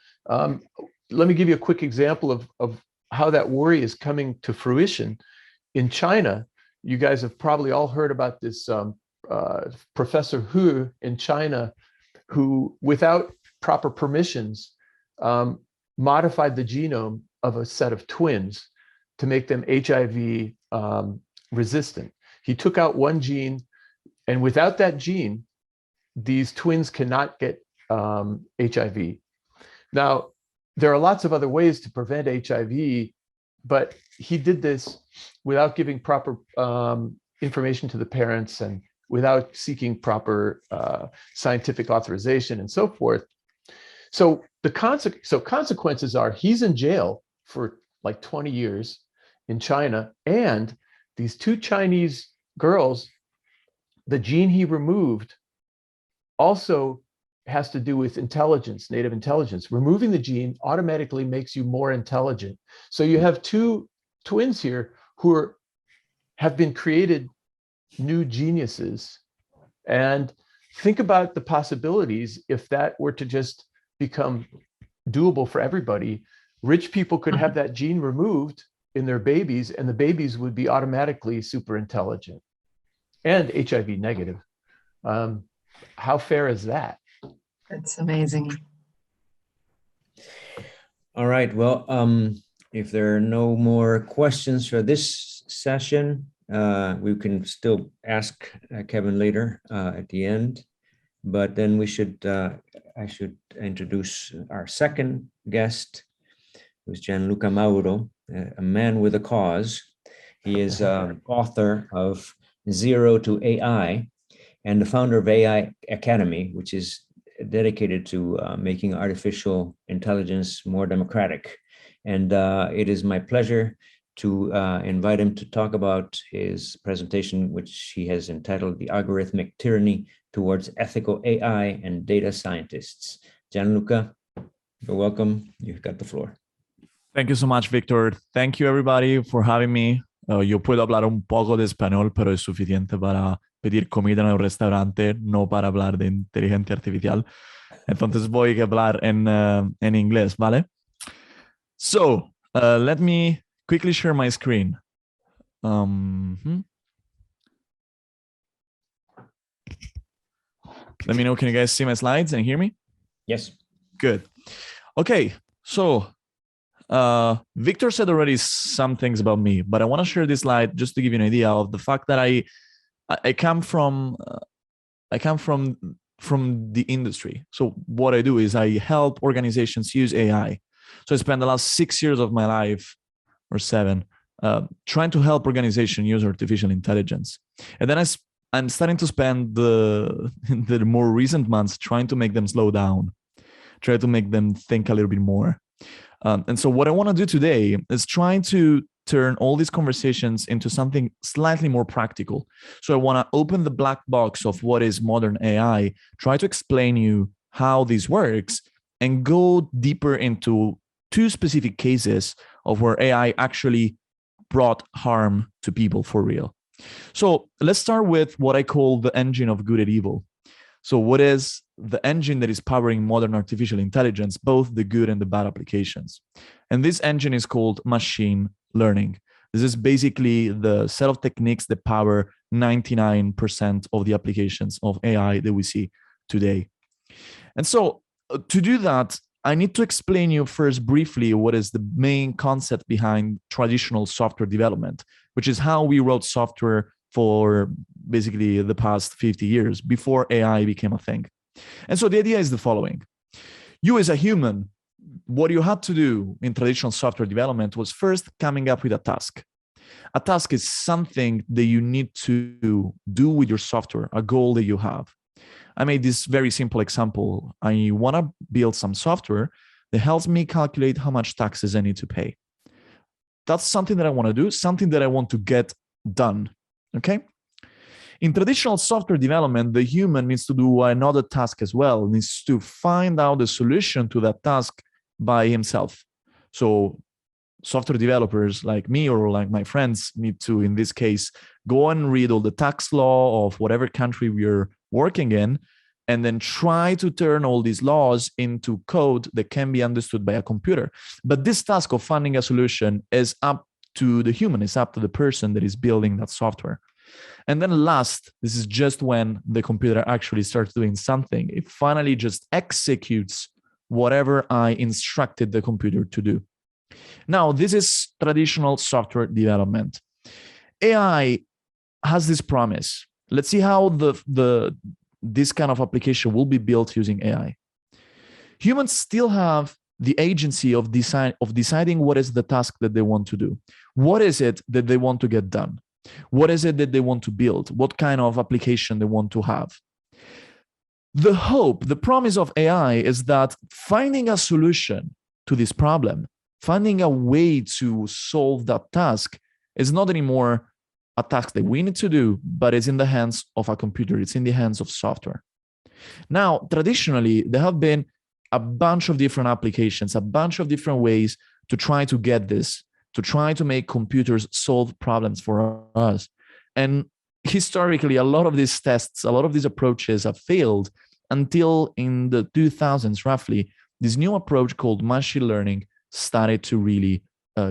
Let me give you a quick example of how that worry is coming to fruition. In China, you guys have probably all heard about this Professor Hu in China, who, without proper permissions, modified the genome of a set of twins to make them HIV resistant. He took out one gene, and without that gene, these twins cannot get HIV. Now, there are lots of other ways to prevent HIV, but he did this without giving proper information to the parents and without seeking proper scientific authorization and so forth. So consequences are he's in jail for like 20 years in China, and these two Chinese girls, the gene he removed also has to do with intelligence, native intelligence. Removing the gene automatically makes you more intelligent. So you have two twins here who have been created new geniuses. And think about the possibilities if that were to just become doable for everybody. Rich people could have that gene removed in their babies, and the babies would be automatically super intelligent and HIV negative. How fair is that? That's amazing. All right. Well, if there are no more questions for this session, we can still ask Kevin later at the end. But then I should introduce our second guest, who's Gianluca Mauro, a man with a cause. He is author of Zero to AI and the founder of AI Academy, which is dedicated to making artificial intelligence more democratic. And it is my pleasure to invite him to talk about his presentation, which he has entitled The Algorithmic Tyranny Towards Ethical AI and Data Scientists. Gianluca, you're welcome. You've got the floor. Thank you so much, Victor. Thank you, everybody, for having me. Yo puedo hablar un poco de español, pero es suficiente para pedir comida en un restaurante, no para hablar de inteligencia artificial. Entonces voy a hablar en inglés, ¿vale? So, let me quickly share my screen. Let me know, can you guys see my slides and hear me? Yes. Good. Okay, so Victor said already some things about me, but I want to share this slide just to give you an idea of the fact that I come from the industry. So what I do is I help organizations use AI. So I spent the last 6 years of my life, or 7, trying to help organizations use artificial intelligence. And then I'm starting to spend the more recent months trying to make them slow down, try to make them think a little bit more. And so what I want to do today is trying to turn all these conversations into something slightly more practical. So I want to open the black box of what is modern AI, try to explain you how this works, and go deeper into 2 specific cases of where AI actually brought harm to people for real. So let's start with what I call the engine of good and evil. So what is the engine that is powering modern artificial intelligence, both the good and the bad applications? And this engine is called machine learning. This is basically the set of techniques that power 99% of the applications of AI that we see today. And so to do that, I need to explain you first briefly what is the main concept behind traditional software development, which is how we wrote software for basically the past 50 years before AI became a thing. And so the idea is the following. You as a human, what you had to do in traditional software development was first coming up with a task. A task is something that you need to do with your software, a goal that you have. I made this very simple example. I want to build some software that helps me calculate how much taxes I need to pay. That's something that I want to do, something that I want to get done. Okay? In traditional software development, the human needs to do another task as well, needs to find out the solution to that task by himself. So software developers like me or like my friends need to, in this case, go and read all the tax law of whatever country we're working in, and then try to turn all these laws into code that can be understood by a computer. But this task of finding a solution is up to the human, it's up to the person that is building that software. And then last, this is just when the computer actually starts doing something. It finally just executes whatever I instructed the computer to do. Now, this is traditional software development. AI has this promise. Let's see how this kind of application will be built using AI. Humans still have the agency of deciding what is the task that they want to do. What is it that they want to get done? What is it that they want to build? What kind of application they want to have? The hope, the promise of AI is that finding a solution to this problem, finding a way to solve that task is not anymore a task that we need to do, but it's in the hands of a computer. It's in the hands of software. Now, traditionally, there have been a bunch of different applications, a bunch of different ways to try to get this, to try to make computers solve problems for us. And historically, a lot of these tests, a lot of these approaches have failed until in the 2000s, roughly, this new approach called machine learning started to really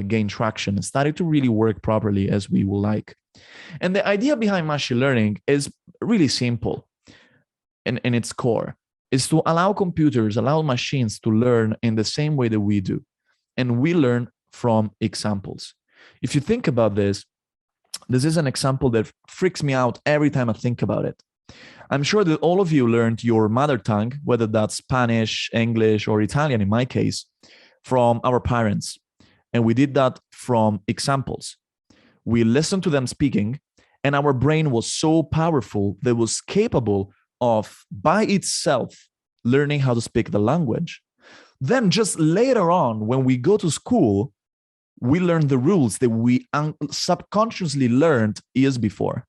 gain traction and started to really work properly as we would like. And the idea behind machine learning is really simple in its core, is to allow computers, allow machines to learn in the same way that we do. And we learn from examples. If you think about this, this is an example that freaks me out every time I think about it. I'm sure that all of you learned your mother tongue, whether that's Spanish, English, or Italian in my case, from our parents. And we did that from examples. We listened to them speaking, and our brain was so powerful that it was capable of, by itself, learning how to speak the language. Then just later on, when we go to school, we learn the rules that we subconsciously learned years before.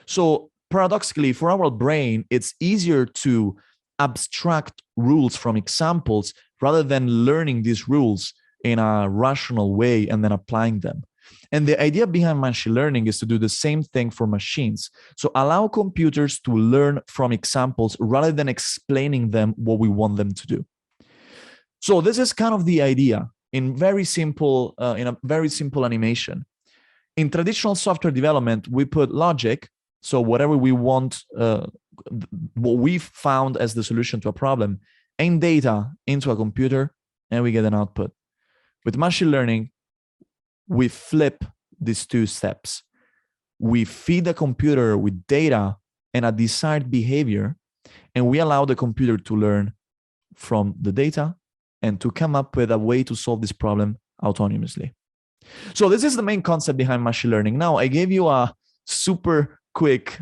So paradoxically, for our brain, it's easier to abstract rules from examples rather than learning these rules in a rational way and then applying them. And the idea behind machine learning is to do the same thing for machines. So allow computers to learn from examples rather than explaining them what we want them to do. So this is kind of the idea in a very simple animation. In traditional software development, we put logic. So whatever we want, what we've found as the solution to a problem, and data into a computer, and we get an output. With machine learning, we flip these two steps. We feed the computer with data and a desired behavior, and we allow the computer to learn from the data and to come up with a way to solve this problem autonomously. So this is the main concept behind machine learning. Now, I gave you a super quick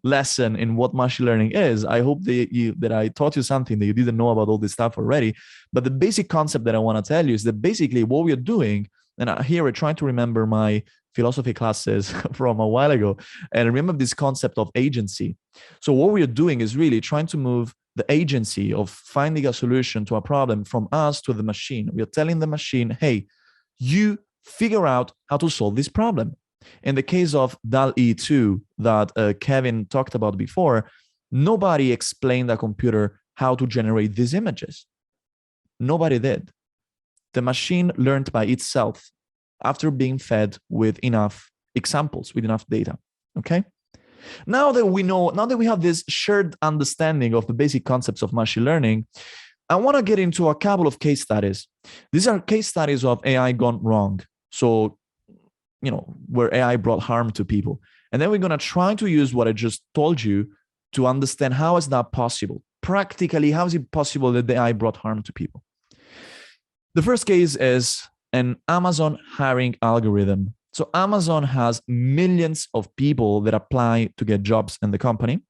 lesson in what machine learning is. I hope that I taught you something that you didn't know about all this stuff already. But the basic concept that I want to tell you is that basically what we're doing, and here I try to remember my philosophy classes from a while ago, and remember this concept of agency. So what we're doing is really trying to move the agency of finding a solution to a problem from us to the machine. We are telling the machine, hey, you figure out how to solve this problem. In the case of DALL-E 2 that Kevin talked about before, nobody explained the computer how to generate these images. Nobody did. The machine learned by itself after being fed with enough examples, with enough data. Okay. Now that we have this shared understanding of the basic concepts of machine learning, I want to get into a couple of case studies. These are case studies of AI gone wrong. So, where AI brought harm to people. And then we're going to try to use what I just told you to understand how is that possible. Practically, how is it possible that the AI brought harm to people? The first case is an Amazon hiring algorithm. So Amazon has millions of people that apply to get jobs in the company.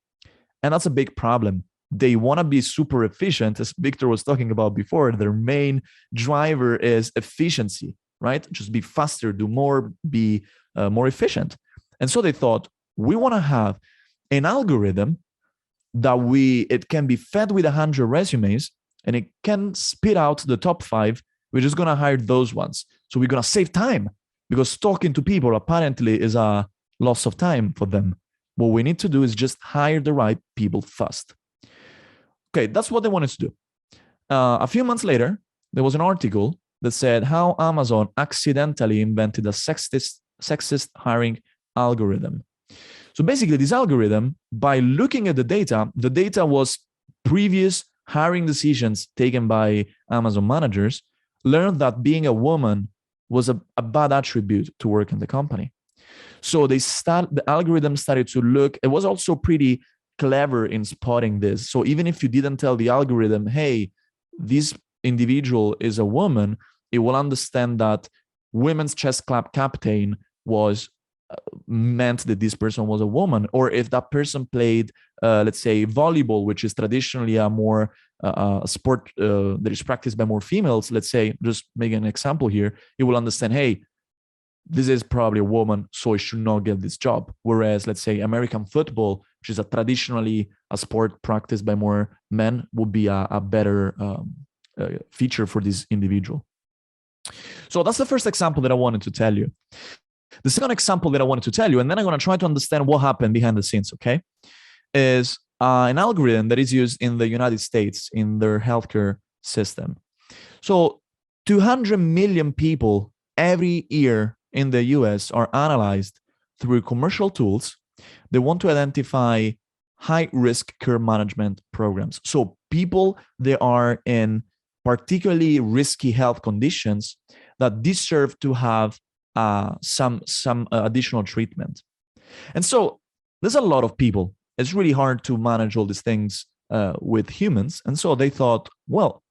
And that's a big problem. They want to be super efficient. As Victor was talking about before, their main driver is efficiency, right? Just be faster, do more, be more efficient. And so they thought, we want to have an algorithm that it can be fed with 100 resumes and it can spit out the top 5. We're just going to hire those ones. So we're going to save time, because talking to people apparently is a loss of time for them. What we need to do is just hire the right people fast. Okay, that's what they wanted to do. A few months later, there was an article that said how Amazon accidentally invented a sexist hiring algorithm. So basically, this algorithm, by looking at the data was previous hiring decisions taken by Amazon managers, learned that being a woman was a bad attribute to work in the company. So the algorithm started to look. It was also pretty clever in spotting this. So even if you didn't tell the algorithm, hey, this individual is a woman, it will understand that women's chess club captain was meant that this person was a woman. Or if that person played, let's say, volleyball, which is traditionally a more sport that is practiced by more females, let's say, just making an example here, it will understand, hey, this is probably a woman, so I should not get this job. Whereas, let's say, American football, which is traditionally a sport practiced by more men, would be a better feature for this individual. So that's the first example that I wanted to tell you. The second example that I wanted to tell you, and then I'm going to try to understand what happened behind the scenes, okay, is an algorithm that is used in the United States in their healthcare system. So 200 million people every year in the US are analyzed through commercial tools. They want to identify high-risk care management programs. So people that are in particularly risky health conditions that deserve to have some additional treatment. And so there's a lot of people. It's really hard to manage all these things with humans. And so they thought, well,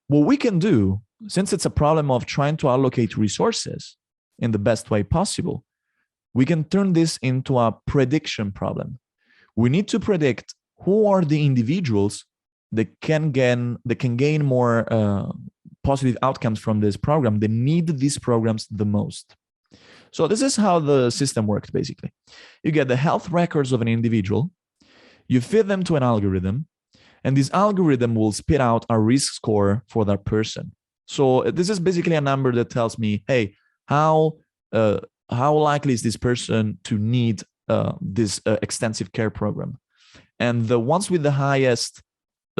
what we can do, since it's a problem of trying to allocate resources in the best way possible, we can turn this into a prediction problem. We need to predict who are the individuals that can gain more positive outcomes from this program. They need these programs the most. So this is how the system worked, basically. You get the health records of an individual, you feed them to an algorithm, and this algorithm will spit out a risk score for that person. So this is basically a number that tells me, hey, how likely is this person to need this extensive care program? And the ones with the highest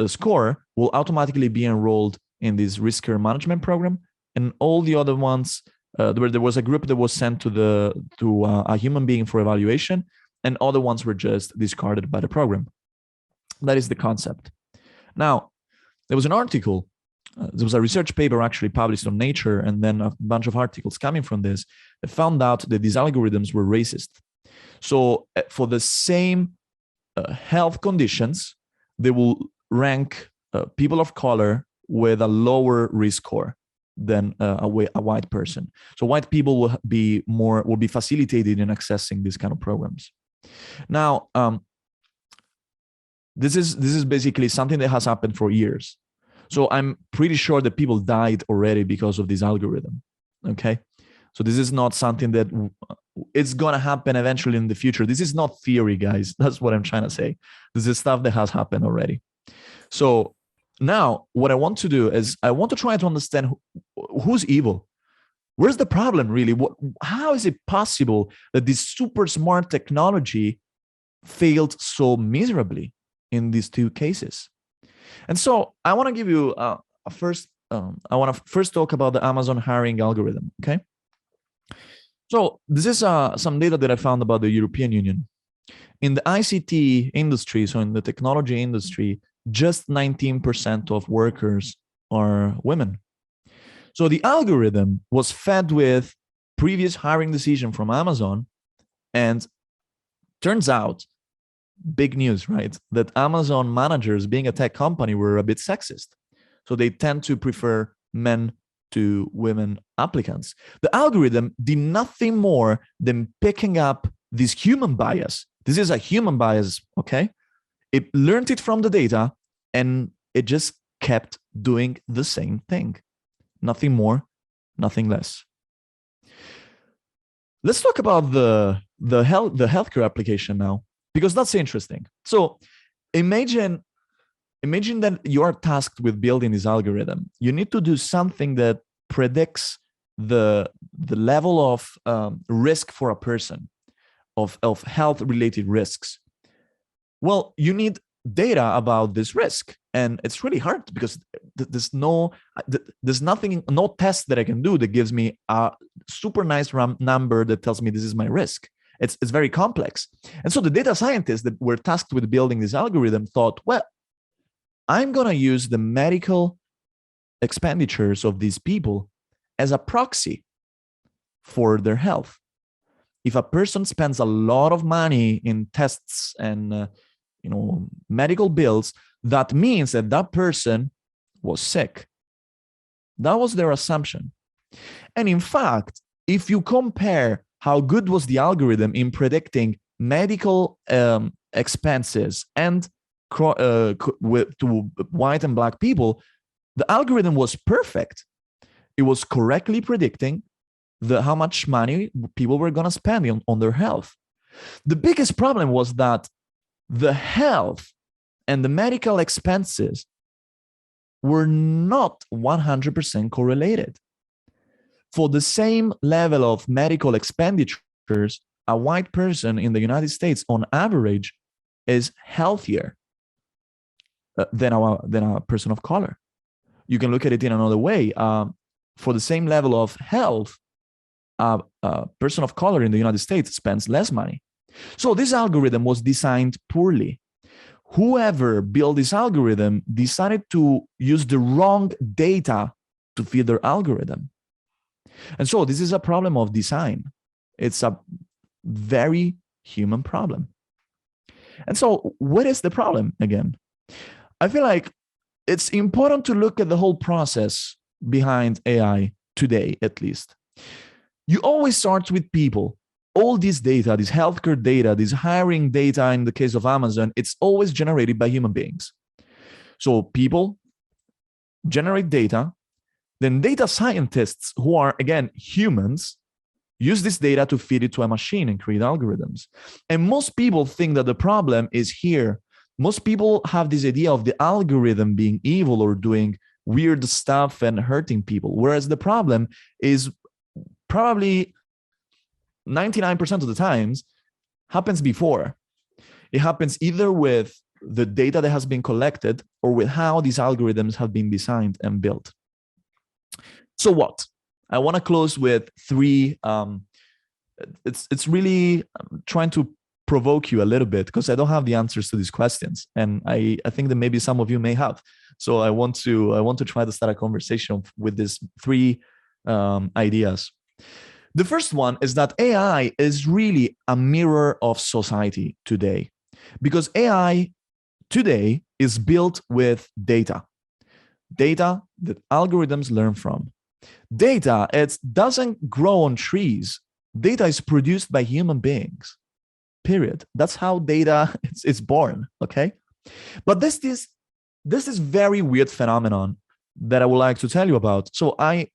score will automatically be enrolled in this risk care management program, and all the other ones, there was a group that was sent to a human being for evaluation, and other ones were just discarded by the program. That is the concept. Now, there was an article, there was a research paper actually published on Nature, and then a bunch of articles coming from this that found out that these algorithms were racist. So for the same health conditions, they will rank people of color with a lower risk score than a white person. So white people will be facilitated in accessing these kind of programs. Now, this is basically something that has happened for years. So I'm pretty sure that people died already because of this algorithm. Okay, so this is not something that it's gonna happen eventually in the future. This is not theory, guys. That's what I'm trying to say. This is stuff that has happened already. So now what I want to do is I want to try to understand who's evil. Where's the problem really? How is it possible that this super smart technology failed so miserably in these two cases? And so I want to give you I want to first talk about the Amazon hiring algorithm, okay? So this is some data that I found about the European Union. In the ICT industry, so in the technology industry, just 19% of workers are women. So the algorithm was fed with previous hiring decision from Amazon, and turns out, big news, right? That Amazon managers, being a tech company, were a bit sexist. So they tend to prefer men to women applicants. The algorithm did nothing more than picking up this human bias. This is a human bias, okay? It learned it from the data and it just kept doing the same thing. Nothing more, nothing less. Let's talk about the healthcare application now, because that's interesting. So imagine that you are tasked with building this algorithm. You need to do something that predicts the level of risk for a person, of health related risks. Well, you need data about this risk, and it's really hard because there's nothing, no test that I can do that gives me a super nice number that tells me this is my risk. It's very complex. And so the data scientists that were tasked with building this algorithm thought, well, I'm going to use the medical expenditures of these people as a proxy for their health. If a person spends a lot of money in tests and medical bills, that means that that person was sick. That was their assumption. And in fact, if you compare how good was the algorithm in predicting medical expenses and to white and black people, the algorithm was perfect. It was correctly predicting how much money people were going to spend on their health. The biggest problem was that the health and the medical expenses were not 100% correlated. For the same level of medical expenditures, a white person in the United States on average is healthier than a person of color. You can look at it in another way. For the same level of health, a person of color in the United States spends less money. So this algorithm was designed poorly. Whoever built this algorithm decided to use the wrong data to feed their algorithm. And so this is a problem of design. It's a very human problem. And so what is the problem again? I feel like it's important to look at the whole process behind AI today, at least. You always start with people. All this data, this healthcare data, this hiring data in the case of Amazon, it's always generated by human beings. So people generate data, then data scientists, who are, again, humans, use this data to feed it to a machine and create algorithms. And most people think that the problem is here. Most people have this idea of the algorithm being evil or doing weird stuff and hurting people, whereas the problem is probably 99% of the times happens before. It happens either with the data that has been collected or with how these algorithms have been designed and built. So what? I want to close with three. It's really trying to provoke you a little bit because I don't have the answers to these questions, and I think that maybe some of you may have. So I want to try to start a conversation with these three ideas. The first one is that AI is really a mirror of society today, because AI today is built with data that algorithms learn from. Data, it doesn't grow on trees. Data is produced by human beings, period. That's how data is born, okay? But this is very weird phenomenon that I would like to tell you about. So I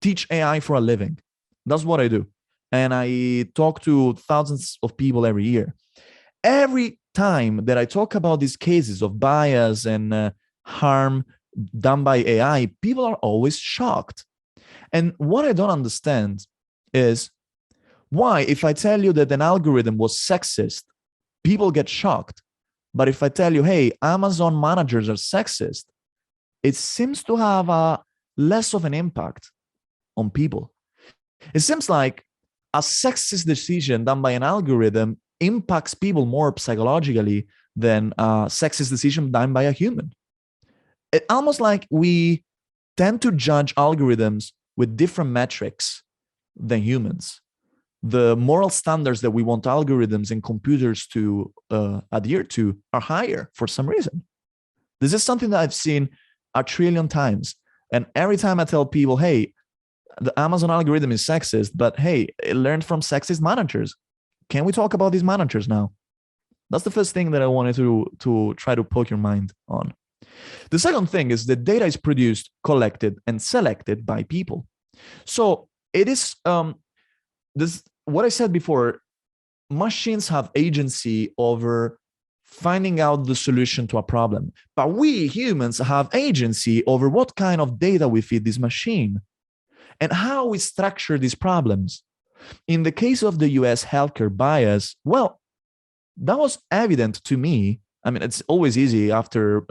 teach AI for a living. That's what I do. And I talk to thousands of people every year. Every time that I talk about these cases of bias and harm done by AI, people are always shocked. And what I don't understand is why, if I tell you that an algorithm was sexist, people get shocked. But if I tell you, hey, Amazon managers are sexist, it seems to have a less of an impact on people. It seems like a sexist decision done by an algorithm impacts people more psychologically than a sexist decision done by a human. It's almost like we tend to judge algorithms with different metrics than humans. The moral standards that we want algorithms and computers to adhere to are higher for some reason. This is something that I've seen a trillion times. And every time I tell people, hey, the Amazon algorithm is sexist, but hey, it learned from sexist managers. Can we talk about these managers now? That's the first thing that I wanted to try to poke your mind on. The second thing is the data is produced, collected, and selected by people. So it is this what I said before, machines have agency over finding out the solution to a problem, but we humans have agency over what kind of data we feed this machine and how we structure these problems. In the case of the US healthcare bias, well, that was evident to me. I mean, it's always easy after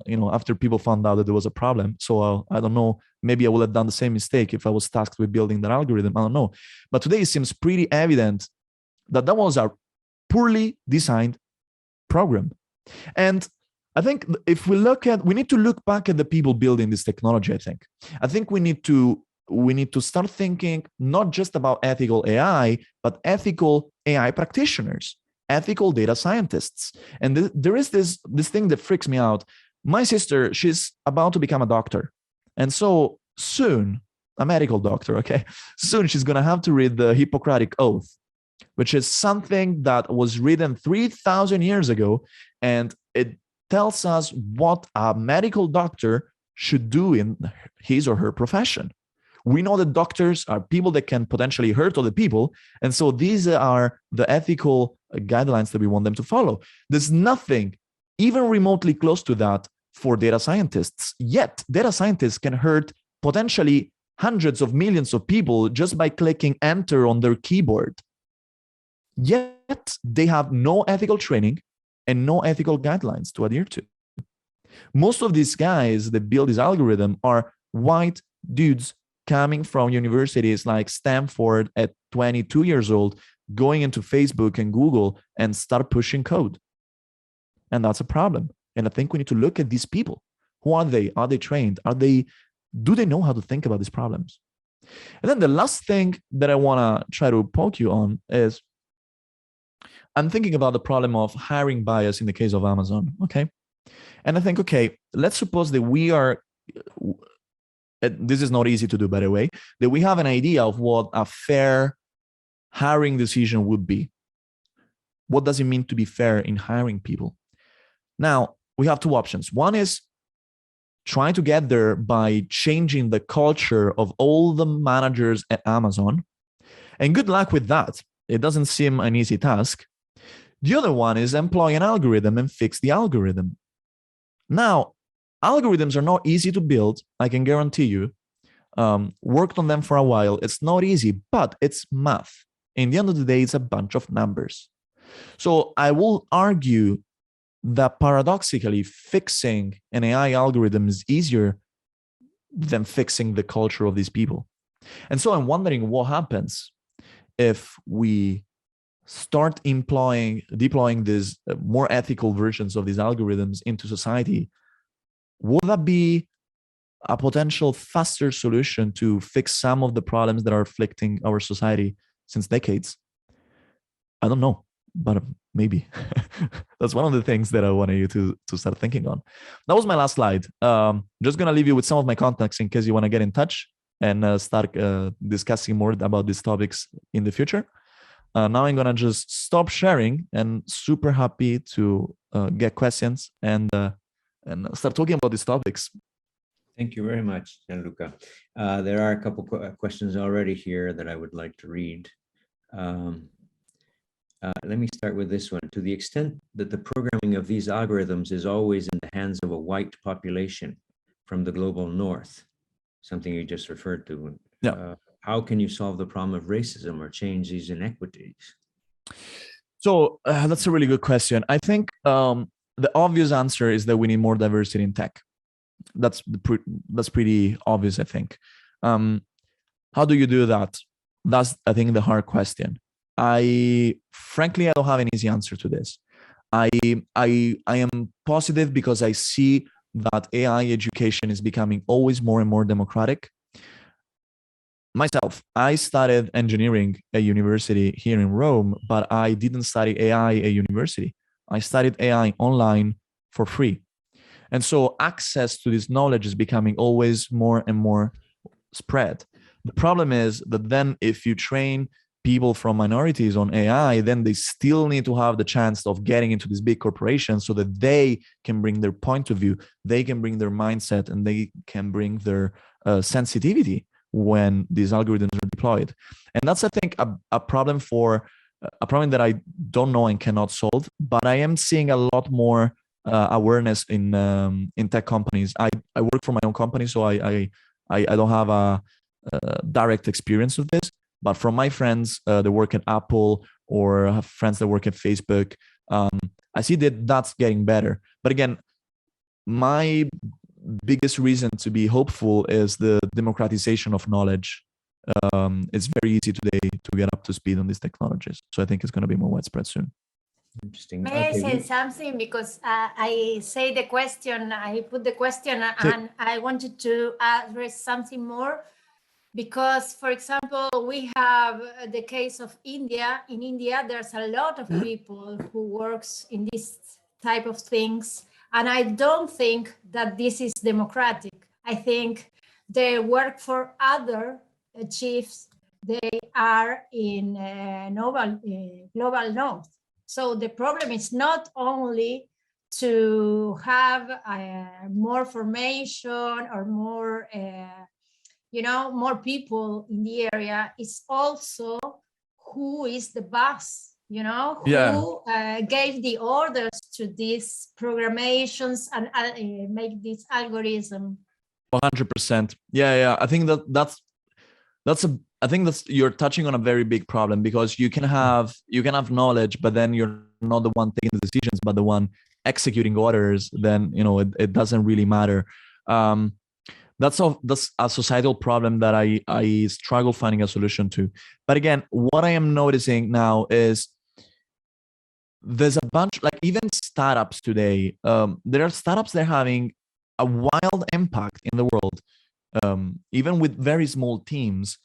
after people found out that there was a problem. So I don't know, maybe I would have done the same mistake if I was tasked with building that algorithm. I don't know. But today it seems pretty evident that that was a poorly designed program. And I think if we need to look back at the people building this technology. I think we need to start thinking not just about ethical AI, but ethical AI practitioners, ethical data scientists. And there is this thing that freaks me out. My sister, she's about to become a doctor. And so soon, a medical doctor, okay? Soon she's going to have to read the Hippocratic Oath, which is something that was written 3,000 years ago. And it tells us what a medical doctor should do in his or her profession. We know that doctors are people that can potentially hurt other people. And so these are the ethical guidelines that we want them to follow. There's nothing even remotely close to that for data scientists. Yet data scientists can hurt potentially hundreds of millions of people just by clicking enter on their keyboard. Yet they have no ethical training and no ethical guidelines to adhere to. Most of these guys that build this algorithm are white dudes coming from universities like Stanford at 22 years old, going into Facebook and Google and start pushing code. And that's a problem. And I think we need to look at these people. Who are they? Are they trained? Do they know how to think about these problems? And then the last thing that I want to try to poke you on is I'm thinking about the problem of hiring bias in the case of Amazon. Okay. And I think, okay, let's suppose that we are, this is not easy to do, by the way, that we have an idea of what a fair hiring decision would be. What does it mean to be fair in hiring people? Now, we have two options. One is trying to get there by changing the culture of all the managers at Amazon. And good luck with that. It doesn't seem an easy task. The other one is employ an algorithm and fix the algorithm. Now, algorithms are not easy to build, I can guarantee you. Worked on them for a while. It's not easy, but it's math. In the end of the day, it's a bunch of numbers. So I will argue that paradoxically, fixing an AI algorithm is easier than fixing the culture of these people. And so I'm wondering what happens if we start deploying these more ethical versions of these algorithms into society. Would that be a potential faster solution to fix some of the problems that are afflicting our society since decades? I don't know, but maybe. That's one of the things that I wanted you to start thinking on. That was my last slide. Just going to leave you with some of my contacts in case you want to get in touch and start discussing more about these topics in the future. Now I'm going to just stop sharing and super happy to get questions and start talking about these topics. Thank you very much, Gianluca. There are a couple questions already here that I would like to read. Let me start with this one. To the extent that the programming of these algorithms is always in the hands of a white population from the global north, something you just referred to, how can you solve the problem of racism or change these inequities? So that's a really good question. I think the obvious answer is that we need more diversity in tech. That's pretty obvious, I think. How do you do that? That's, I think, the hard question. Frankly, I don't have an easy answer to this. I am positive because I see that AI education is becoming always more and more democratic. Myself, I studied engineering at university here in Rome, but I didn't study AI at university. I studied AI online for free. And so access to this knowledge is becoming always more and more spread. The problem is that then if you train people from minorities on AI, then they still need to have the chance of getting into these big corporations so that they can bring their point of view, they can bring their mindset, and they can bring their sensitivity when these algorithms are deployed. And that's, I think, a problem that I don't know and cannot solve, but I am seeing a lot more awareness in tech companies. I work for my own company, so I don't have a direct experience of this, but from my friends that work at Apple or have friends that work at Facebook, I see that that's getting better. But again, my biggest reason to be hopeful is the democratization of knowledge. It's very easy today to get up to speed on these technologies. So I think it's going to be more widespread soon. Interesting. May I say something? Because I say the question, I put the question, and I wanted to address something more. Because, for example, we have the case of India. In India, there's a lot of people who works in this type of things. And I don't think that this is democratic. I think they work for other chiefs. They are in global north. So the problem is not only to have more formation or more, more people in the area. It's also who is the boss, who gave the orders to these programations and make this algorithm. 100%. Yeah. I think I think that's you're touching on a very big problem, because you can have knowledge, but then you're not the one taking the decisions, but the one executing orders. Then it doesn't really matter. That's a societal problem that I struggle finding a solution to. But again, what I am noticing now is there's a bunch, like even startups today. There are startups that are having a wild impact in the world, even with very small teams,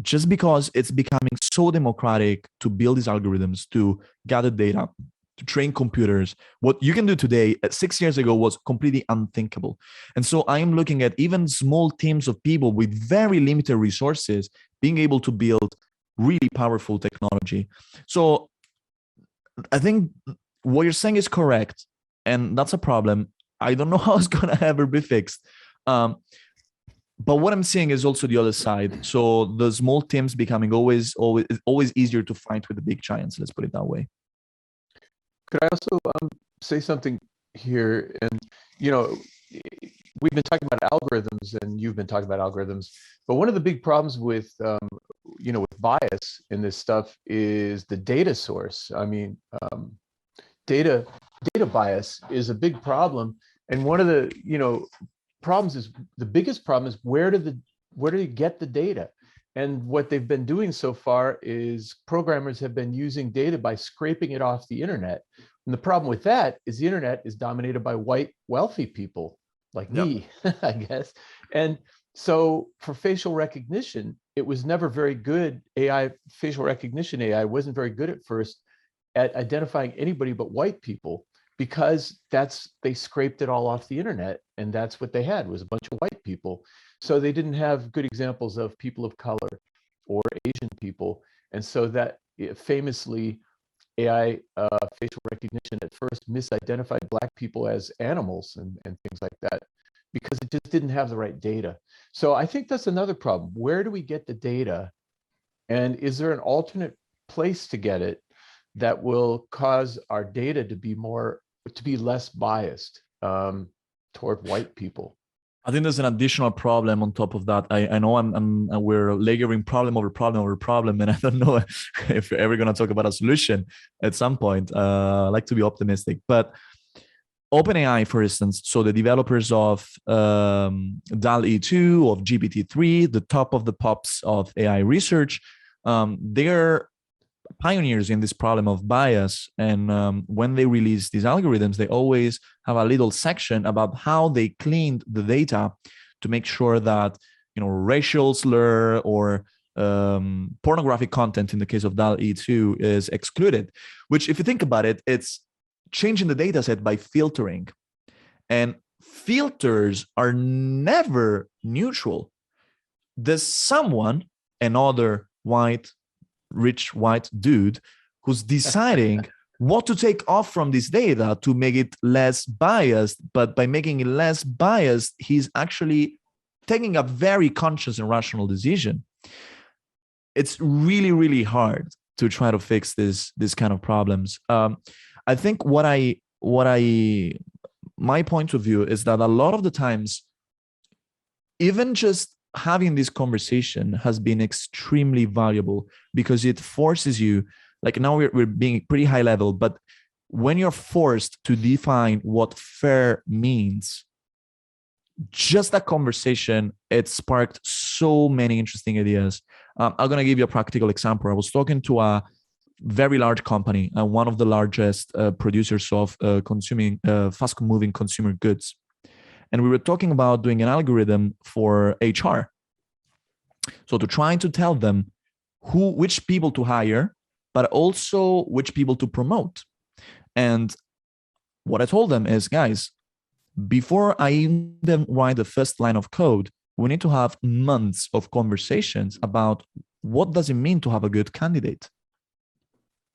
just because it's becoming so democratic to build these algorithms, to gather data, to train computers. What you can do today, 6 years ago, was completely unthinkable. And so I am looking at even small teams of people with very limited resources being able to build really powerful technology. So I think what you're saying is correct, and that's a problem. I don't know how it's going to ever be fixed. But what I'm seeing is also the other side. So the small teams becoming always easier to fight with the big giants. Let's put it that way. Could I also say something here? And, we've been talking about algorithms, and you've been talking about algorithms. But one of the big problems with, with bias in this stuff is the data source. I mean, data bias is a big problem. And one of the, the biggest problem is where do you get the data? And what they've been doing so far is programmers have been using data by scraping it off the internet. And the problem with that is the internet is dominated by white, wealthy people like me, I guess. And so for facial recognition, it was never very good. Facial recognition AI wasn't very good at first at identifying anybody but white people, because they scraped it all off the internet, and that's what they had, was a bunch of white people. So they didn't have good examples of people of color or Asian people. And so that famously, AI facial recognition at first misidentified Black people as animals and things like that, because it just didn't have the right data. So I think that's another problem. Where do we get the data? And is there an alternate place to get it that will cause our data to be less biased toward white people? I think there's an additional problem on top of that. I know we're layering problem over problem over problem, and I don't know if we're ever going to talk about a solution at some point. I like to be optimistic, but OpenAI, for instance, so the developers of DALL-E 2, of GPT-3, the top of the pops of AI research, they're pioneers in this problem of bias. And when they release these algorithms, they always have a little section about how they cleaned the data to make sure that, racial slur or pornographic content in the case of DALL-E 2 is excluded, which, if you think about it, it's changing the data set by filtering. And filters are never neutral. There's someone, another rich white dude, who's deciding what to take off from this data to make it less biased. But by making it less biased, he's actually taking a very conscious and rational decision. It's really, really hard to try to fix this kind of problems. I think my point of view is that a lot of the times, even just having this conversation has been extremely valuable, because it forces you, like now we're being pretty high level, but when you're forced to define what fair means, just that conversation, it sparked so many interesting ideas. I'm going to give you a practical example. I was talking to a very large company, one of the largest producers of fast-moving consumer goods. And we were talking about doing an algorithm for HR. So to try to tell them which people to hire, but also which people to promote. And what I told them is, guys, before I even write the first line of code, we need to have months of conversations about what does it mean to have a good candidate.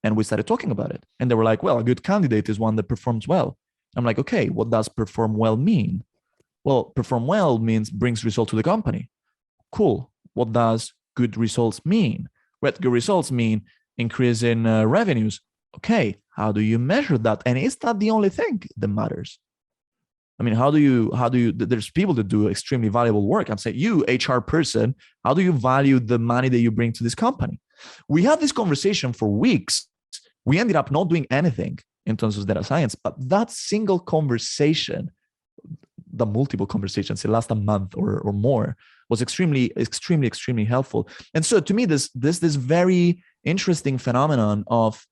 And we started talking about it. And they were like, well, a good candidate is one that performs well. I'm like, okay, what does perform well mean? Well, perform well means brings result to the company. Cool. What does good results mean? Good results mean increase in revenues. Okay, how do you measure that? And is that the only thing that matters? I mean, how do you, there's people that do extremely valuable work. I'm saying, you HR person, how do you value the money that you bring to this company? We had this conversation for weeks. We ended up not doing anything in terms of data science, but that single conversation, the multiple conversations, it lasted a month or more, was extremely helpful. And so to me, this very interesting phenomenon of,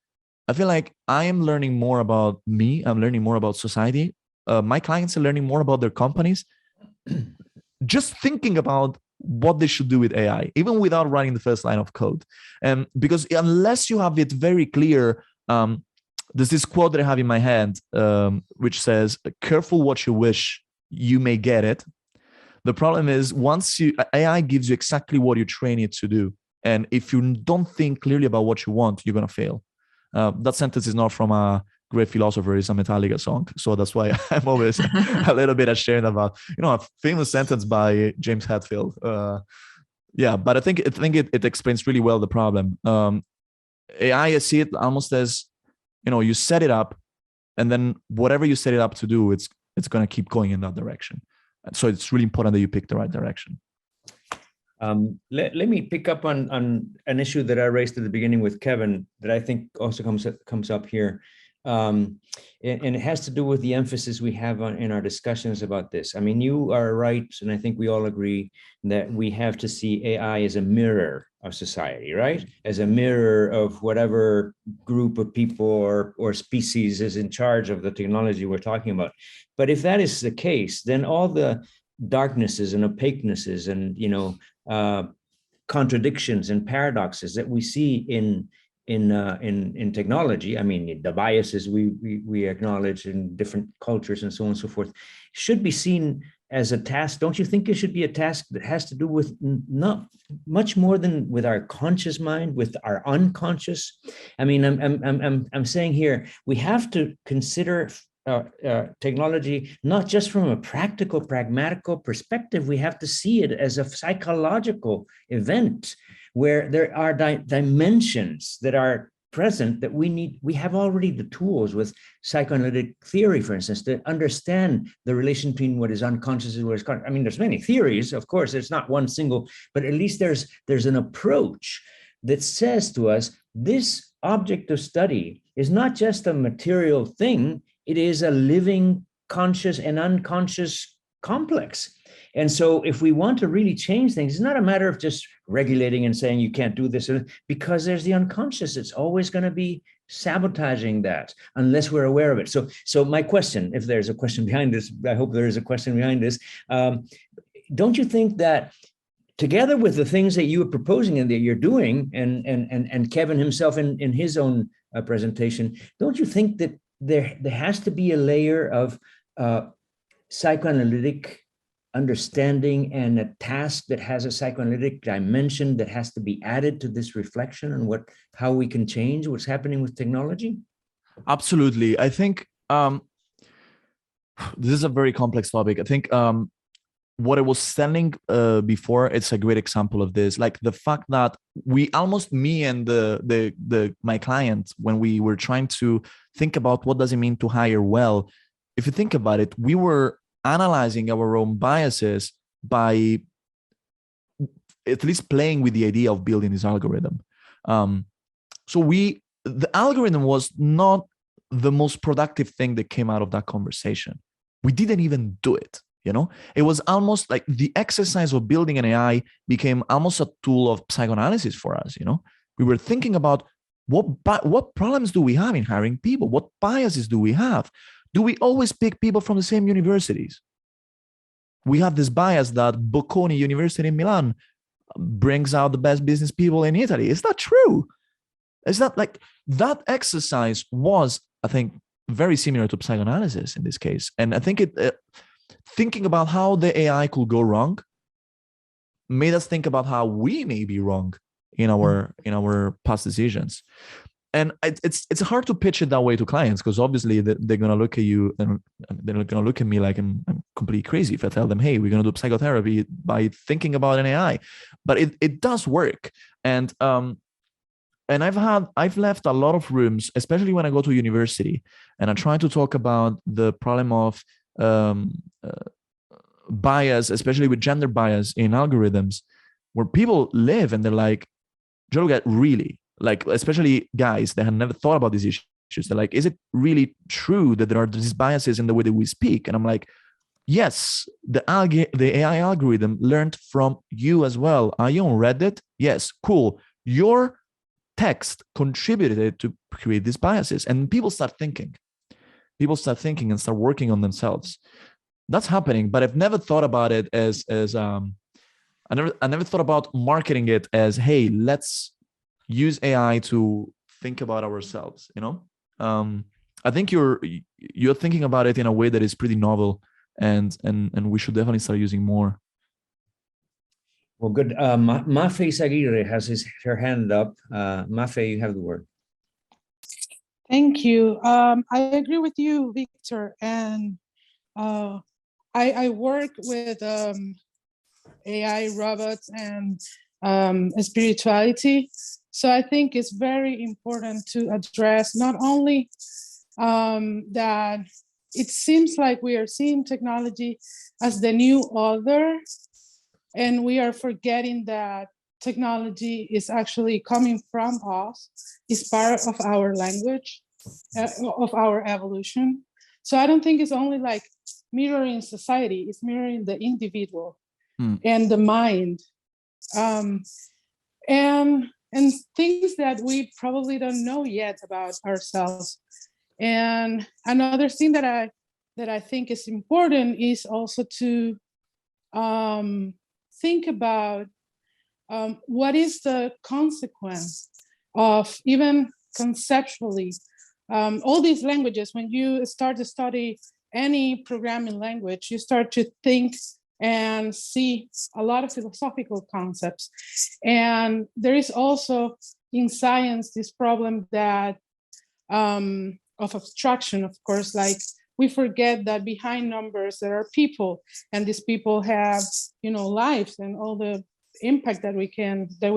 I feel like I am learning more about me. I'm learning more about society. My clients are learning more about their companies, just thinking about what they should do with AI, even without writing the first line of code. Because unless you have it very clear, there's this quote that I have in my head, which says, careful what you wish, you may get it. The problem is AI gives you exactly what you train it to do. And if you don't think clearly about what you want, you're going to fail. That sentence is not from a great philosopher, it's a Metallica song. So that's why I'm always a little bit ashamed about, a famous sentence by James Hetfield. But I think it explains really well the problem. AI, I see it almost as, you set it up, and then whatever you set it up to do, it's going to keep going in that direction. And so it's really important that you pick the right direction. Let me pick up on an issue that I raised at the beginning with Kevin that I think also comes up here. And it has to do with the emphasis we have in our discussions about this. I mean, you are right, and I think we all agree that we have to see AI as a mirror of society, right? As a mirror of whatever group of people or species is in charge of the technology we're talking about. But if that is the case, then all the darknesses and opaquenesses and contradictions and paradoxes that we see in technology, I mean, the biases we acknowledge in different cultures and so on and so forth, should be seen as a task. Don't you think it should be a task that has to do with not much more than with our conscious mind, with our unconscious? I mean, I'm saying here, we have to consider technology not just from a practical, pragmatical perspective. We have to see it as a psychological event where there are dimensions that are present that we have already the tools with psychoanalytic theory, for instance, to understand the relation between what is unconscious and what is conscious. I mean, there's many theories, of course, it's not one single, but at least there's an approach that says to us, this object of study is not just a material thing, it is a living conscious and unconscious complex. And so if we want to really change things, it's not a matter of just regulating and saying you can't do this, because there's the unconscious. It's always going to be sabotaging that unless we're aware of it. So my question, if there's a question behind this, I hope there is a question behind this. Don't you think that together with the things that you are proposing and that you're doing, and Kevin himself in his own presentation, don't you think that there has to be a layer of psychoanalytic understanding and a task that has a psychoanalytic dimension that has to be added to this reflection on how we can change what's happening with technology? Absolutely. I think this is a very complex topic. I think what I was selling before, it's a great example of this. Like the fact that me and my client, when we were trying to think about what does it mean to hire well, if you think about it, we were analyzing our own biases by at least playing with the idea of building this algorithm. So the algorithm was not the most productive thing that came out of that conversation. We didn't even do it. It was almost like the exercise of building an AI became almost a tool of psychoanalysis for us. We were thinking about what problems do we have in hiring people? What biases do we have? Do we always pick people from the same universities? We have this bias that Bocconi University in Milan brings out the best business people in Italy. Is that true? Is that like that exercise was, I think, very similar to psychoanalysis in this case. And I think thinking about how the AI could go wrong made us think about how we may be wrong in our past decisions. And it's hard to pitch it that way to clients, because obviously they're going to look at you and they're going to look at me like I'm completely crazy if I tell them, hey, we're going to do psychotherapy by thinking about an AI. But it does work. And I've left a lot of rooms, especially when I go to university and I try to talk about the problem of bias, especially with gender bias in algorithms, where people live and they're like, Joe, really? Like, especially guys that had never thought about these issues. They're like, is it really true that there are these biases in the way that we speak? And I'm like, yes, the AI algorithm learned from you as well. Are you on Reddit? Yes, cool. Your text contributed to create these biases. And people start thinking and start working on themselves. That's happening, but I've never thought about it as I never thought about marketing it as, hey, let's use AI to think about ourselves. I think you're thinking about it in a way that is pretty novel, and we should definitely start using more. Well, good. Mafe Aguirre has her hand up. Mafe, you have the word. Thank you. I agree with you, Victor. And I work with AI, robots, and spirituality. So I think it's very important to address not only that it seems like we are seeing technology as the new other, and we are forgetting that technology is actually coming from us, is part of our language, of our evolution. So I don't think it's only like mirroring society, it's mirroring the individual and the mind. And things that we probably don't know yet about ourselves. And another thing that I think is important is also to think about what is the consequence of, even conceptually, all these languages. When you start to study any programming language, you start to think and see a lot of philosophical concepts. And there is also in science this problem that of abstraction, of course, like we forget that behind numbers there are people, and these people have, lives and all the impact that we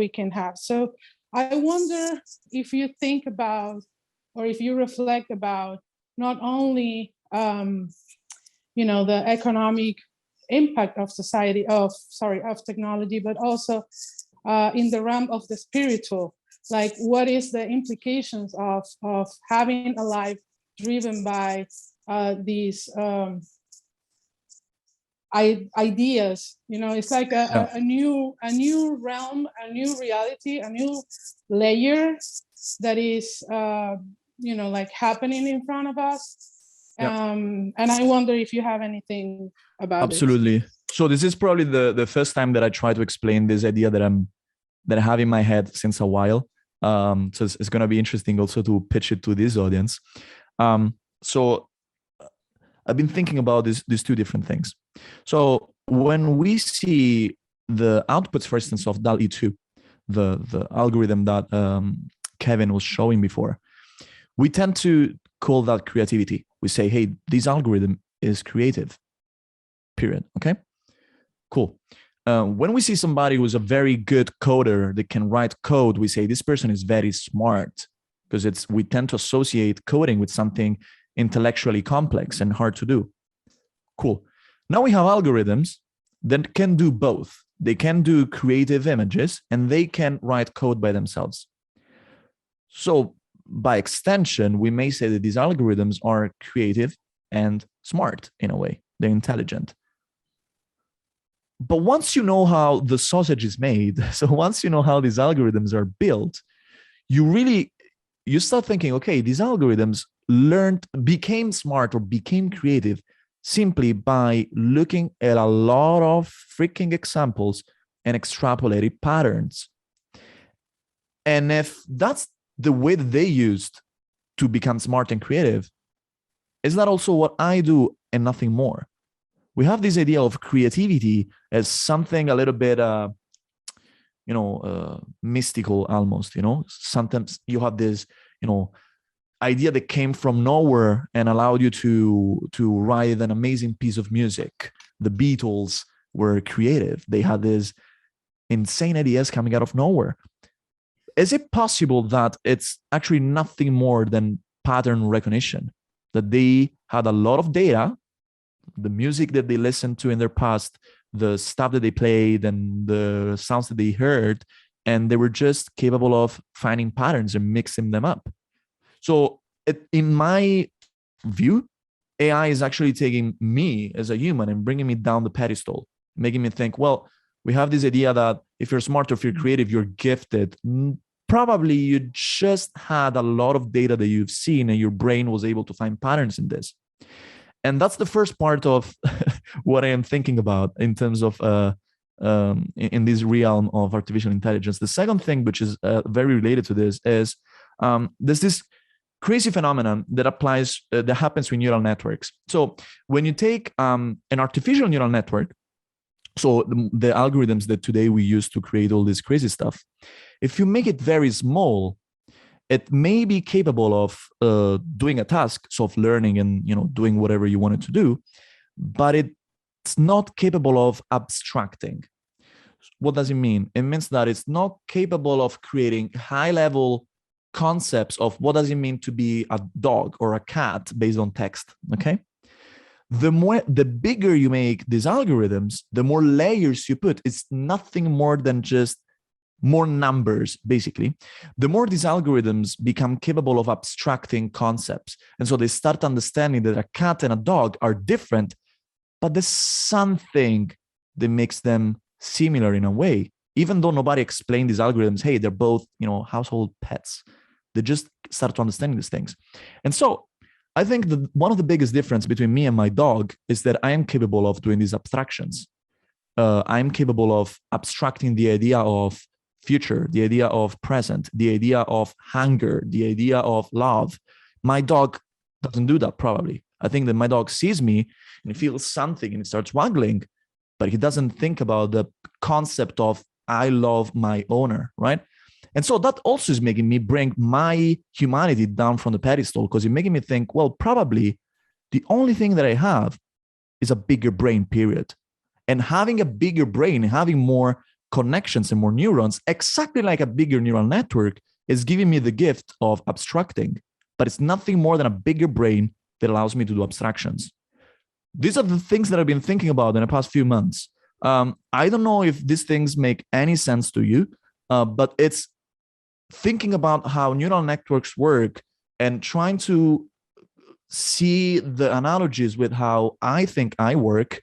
can have. So I wonder if you think about, or if you reflect about, not only the economic impact of society, of technology, but also in the realm of the spiritual. Like, what is the implications of having a life driven by these ideas. It's like a new realm, a new reality, a new layer that is like happening in front of us. And I wonder if you have anything about Absolutely. So this is probably the first time that I try to explain this idea that I have in my head since a while. So it's going to be interesting also to pitch it to this audience. So I've been thinking about these two different things. So when we see the outputs, for instance, of DALL-E 2, the algorithm that Kevin was showing before, we tend to call that creativity. We say, hey, this algorithm is creative, period. Okay, cool. When we see somebody who's a very good coder that can write code, we say this person is very smart, because we tend to associate coding with something intellectually complex and hard to do. Cool. Now we have algorithms that can do both. They can do creative images and they can write code by themselves. So by extension, we may say that these algorithms are creative and smart in a way. They're intelligent. But once you know how the sausage is made, so once you know how these algorithms are built, you start thinking, okay, these algorithms became smart or became creative simply by looking at a lot of freaking examples and extrapolating patterns. And if that's the way that they used to become smart and creative, is that also what I do and nothing more? We have this idea of creativity as something a little bit, mystical almost, Sometimes you have this, idea that came from nowhere and allowed you to write an amazing piece of music. The Beatles were creative. They had these insane ideas coming out of nowhere. Is it possible that it's actually nothing more than pattern recognition? That they had a lot of data, the music that they listened to in their past, the stuff that they played and the sounds that they heard, and they were just capable of finding patterns and mixing them up. So in my view, AI is actually taking me as a human and bringing me down the pedestal, making me think, well, we have this idea that if you're smart or if you're creative, you're gifted. Probably you just had a lot of data that you've seen and your brain was able to find patterns in this. And that's the first part of what I am thinking about in terms of in this realm of artificial intelligence. The second thing, which is very related to this, is there's this crazy phenomenon that happens with neural networks. So when you take an artificial neural network, so the algorithms that today we use to create all this crazy stuff, if you make it very small, it may be capable of doing a task, so of learning and doing whatever you want it to do, but it's not capable of abstracting. What does it mean? It means that it's not capable of creating high-level concepts of what does it mean to be a dog or a cat based on text. Okay, the bigger you make these algorithms, the more layers you put. It's nothing more than just more numbers, basically. The more these algorithms become capable of abstracting concepts, and so they start understanding that a cat and a dog are different, but there's something that makes them similar in a way, even though nobody explained these algorithms, hey, they're both household pets. They just start to understand these things. And so I think that one of the biggest difference between me and my dog is that I am capable of doing these abstractions. I'm capable of abstracting the idea of future, the idea of present, the idea of hunger, the idea of love. My dog doesn't do that, probably. I think that my dog sees me and he feels something and he starts waggling, but he doesn't think about the concept of I love my owner, right? And so that also is making me bring my humanity down from the pedestal, because it's making me think, well, probably the only thing that I have is a bigger brain, period. And having a bigger brain, having more connections and more neurons, exactly like a bigger neural network, is giving me the gift of abstracting, but it's nothing more than a bigger brain that allows me to do abstractions. These are the things that I've been thinking about in the past few months. I don't know if these things make any sense to you, but it's thinking about how neural networks work and trying to see the analogies with how I think I work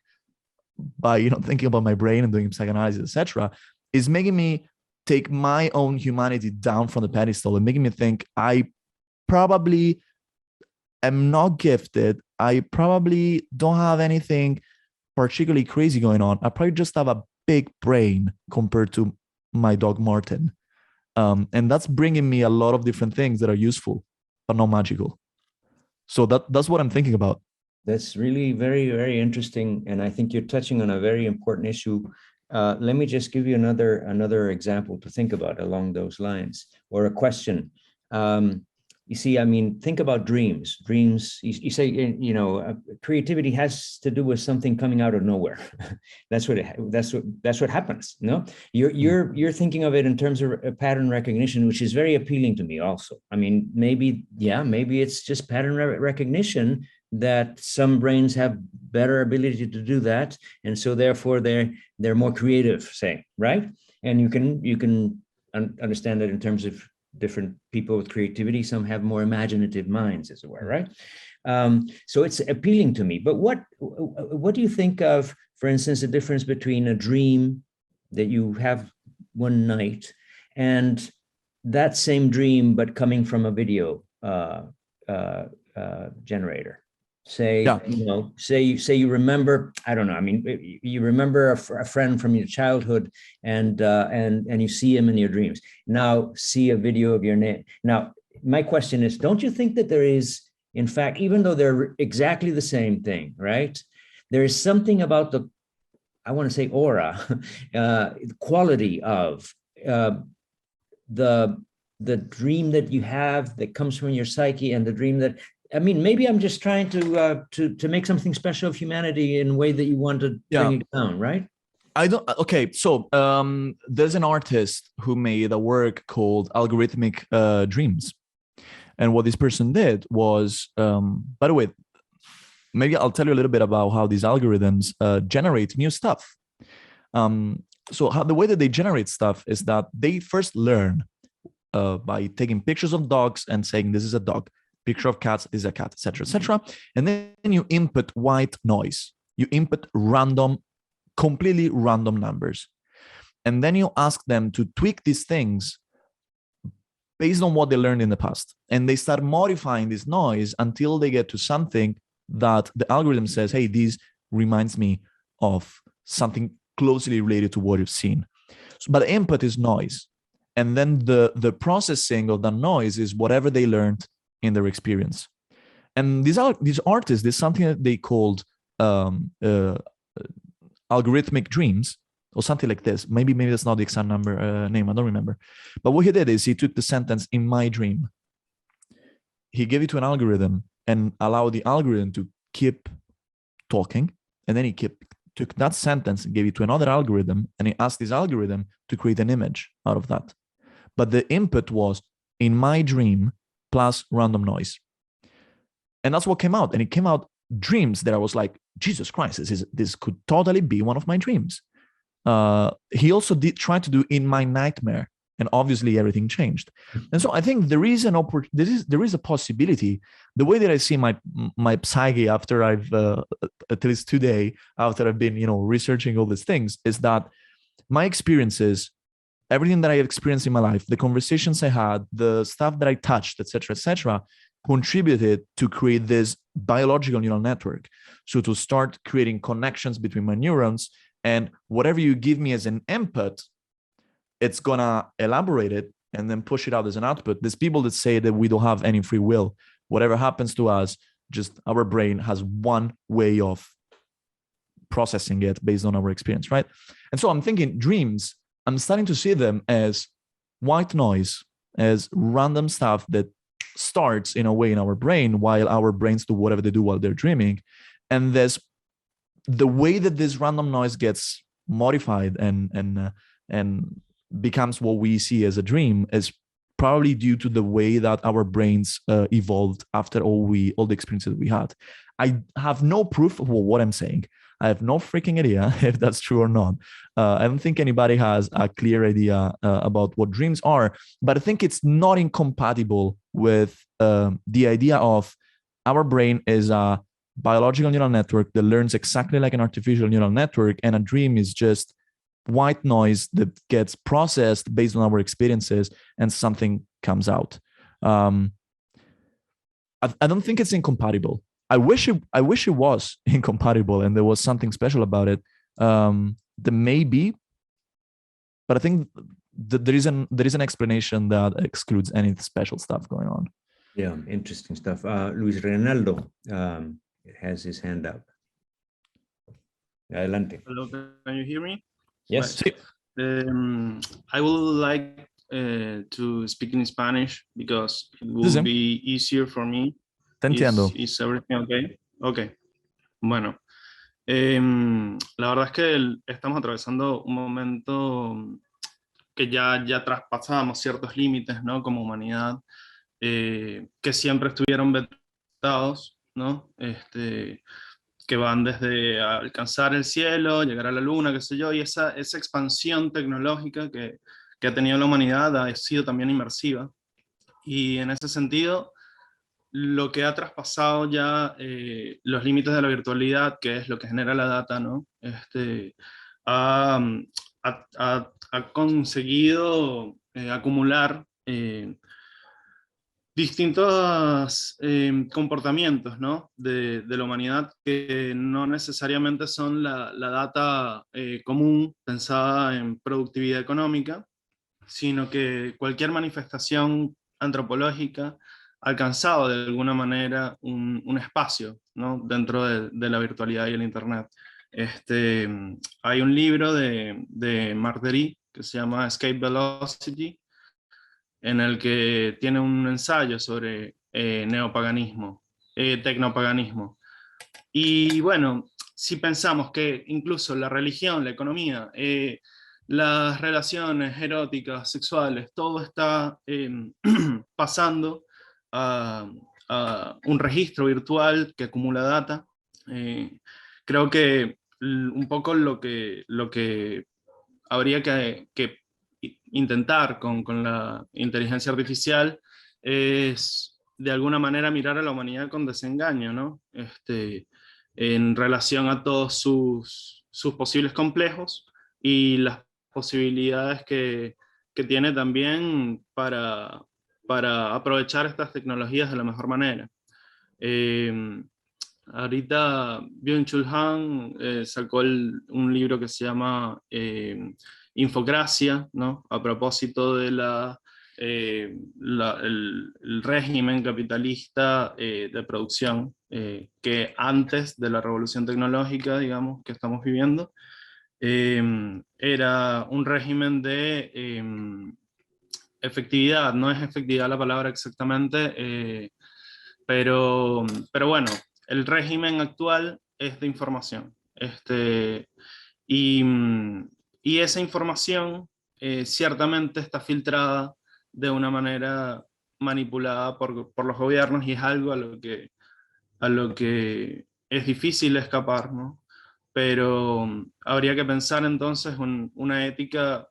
by, you know, thinking about my brain and doing psychoanalysis, etc., is making me take my own humanity down from the pedestal and making me think I probably am not gifted. I probably don't have anything particularly crazy going on. I probably just have a big brain compared to my dog Martin. And that's bringing me a lot of different things that are useful, but not magical. So that's what I'm thinking about. That's really very, very interesting. And I think you're touching on a very important issue. Let me just give you another example to think about along those lines, or a question. You see, I mean, think about dreams. Dreams, you say, you know, creativity has to do with something coming out of nowhere. That's what happens. No, you're thinking of it in terms of a pattern recognition, which is very appealing to me also. I mean, maybe it's just pattern recognition, that some brains have better ability to do that, and so therefore they're more creative, say, right? And you can understand that in terms of different people with creativity. Some have more imaginative minds, as it were, right? So it's appealing to me. But what do you think of, for instance, the difference between a dream that you have one night and that same dream but coming from a video generator? Say, Yeah. you know, say you remember, I don't know, I mean, you remember a friend from your childhood, and you see him in your dreams. Now see a video of your name. Now, my question is, don't you think that there is, in fact, even though they're exactly the same thing, right? There is something about the, I want to say aura, quality of the dream that you have that comes from your psyche, and the dream that, I mean, maybe I'm just trying to make something special of humanity in a way that you want to bring it down, right? I don't. Okay, so there's an artist who made a work called Algorithmic Dreams, and what this person did was, by the way, maybe I'll tell you a little bit about how these algorithms generate new stuff. So how the way that they generate stuff is that they first learn by taking pictures of dogs and saying this is a dog. Picture of cats, this is a cat, etc., etc. And then you input white noise. You input completely random numbers. And then you ask them to tweak these things based on what they learned in the past. And they start modifying this noise until they get to something that the algorithm says, hey, this reminds me of something closely related to what you've seen. So, but the input is noise. And then the processing of the noise is whatever they learned in their experience. And these artists, there's something that they called algorithmic dreams, or something like this. Maybe that's not the exact name, I don't remember. But what he did is he took the sentence "in my dream," he gave it to an algorithm and allowed the algorithm to keep talking, and then he took that sentence and gave it to another algorithm, and he asked this algorithm to create an image out of that. But the input was "in my dream" plus random noise. And that's what came out. And it came out dreams that I was like, Jesus Christ, this could totally be one of my dreams. He also did try to do "in my nightmare," and obviously everything changed. And so I think there is a possibility. The way that I see my psyche after I've at least today, after I've been researching all these things, is that my experiences, everything that I have experienced in my life, the conversations I had, the stuff that I touched, etc., contributed to create this biological neural network. So to start creating connections between my neurons, and whatever you give me as an input, it's gonna elaborate it and then push it out as an output. There's people that say that we don't have any free will. Whatever happens to us, just our brain has one way of processing it based on our experience, right? And so I'm thinking dreams, I'm starting to see them as white noise, as random stuff that starts in a way in our brain while our brains do whatever they do while they're dreaming. And there's the way that this random noise gets modified and becomes what we see as a dream is probably due to the way that our brains evolved after all the experiences we had. I have no proof of what I'm saying. I have no freaking idea if that's true or not. I don't think anybody has a clear idea about what dreams are, but I think it's not incompatible with the idea of our brain is a biological neural network that learns exactly like an artificial neural network, and a dream is just white noise that gets processed based on our experiences, and something comes out. I don't think it's incompatible. I wish it was incompatible and there was something special about it. There may be, but I think there is an explanation that excludes any special stuff going on. Yeah, interesting stuff. Luis Reinaldo has his hand up. Adelante. Hello, can you hear me? Yes. I would like to speak in Spanish because it will be easier for me. Te entiendo. Is everything okay? Okay. Bueno, la verdad es que estamos atravesando un momento que ya traspasamos ciertos límites, ¿no? Como humanidad, que siempre estuvieron vetados, ¿no? Que van desde alcanzar el cielo, llegar a la luna, qué sé yo, y esa expansión tecnológica que ha tenido la humanidad ha sido también inmersiva. Y en ese sentido, lo que ha traspasado ya los límites de la virtualidad, que es lo que genera la data, ¿no? Ha conseguido acumular distintos comportamientos, ¿no? de la humanidad que no necesariamente son la data común pensada en productividad económica, sino que cualquier manifestación antropológica ha alcanzado de alguna manera un espacio, ¿no? Dentro de la virtualidad y el Internet. Hay un libro de Marguerite que se llama Escape Velocity, en el que tiene un ensayo sobre neopaganismo, tecnopaganismo. Y bueno, si pensamos que incluso la religión, la economía, las relaciones eróticas, sexuales, todo está pasando a un registro virtual que acumula data, creo que un poco lo que habría que intentar con la inteligencia artificial es de alguna manera mirar a la humanidad con desengaño, ¿no? En relación a todos sus posibles complejos y las posibilidades que tiene también para aprovechar estas tecnologías de la mejor manera. Ahorita Byung-Chul Han sacó un libro que se llama Infocracia, ¿no? A propósito de el régimen capitalista de producción que antes de la revolución tecnológica, digamos, que estamos viviendo, era un régimen de efectividad. No es efectividad la palabra exactamente, pero bueno, el régimen actual es de información. Y esa información ciertamente está filtrada de una manera manipulada por los gobiernos, y es algo a lo que es difícil escapar, ¿no? Pero habría que pensar entonces una ética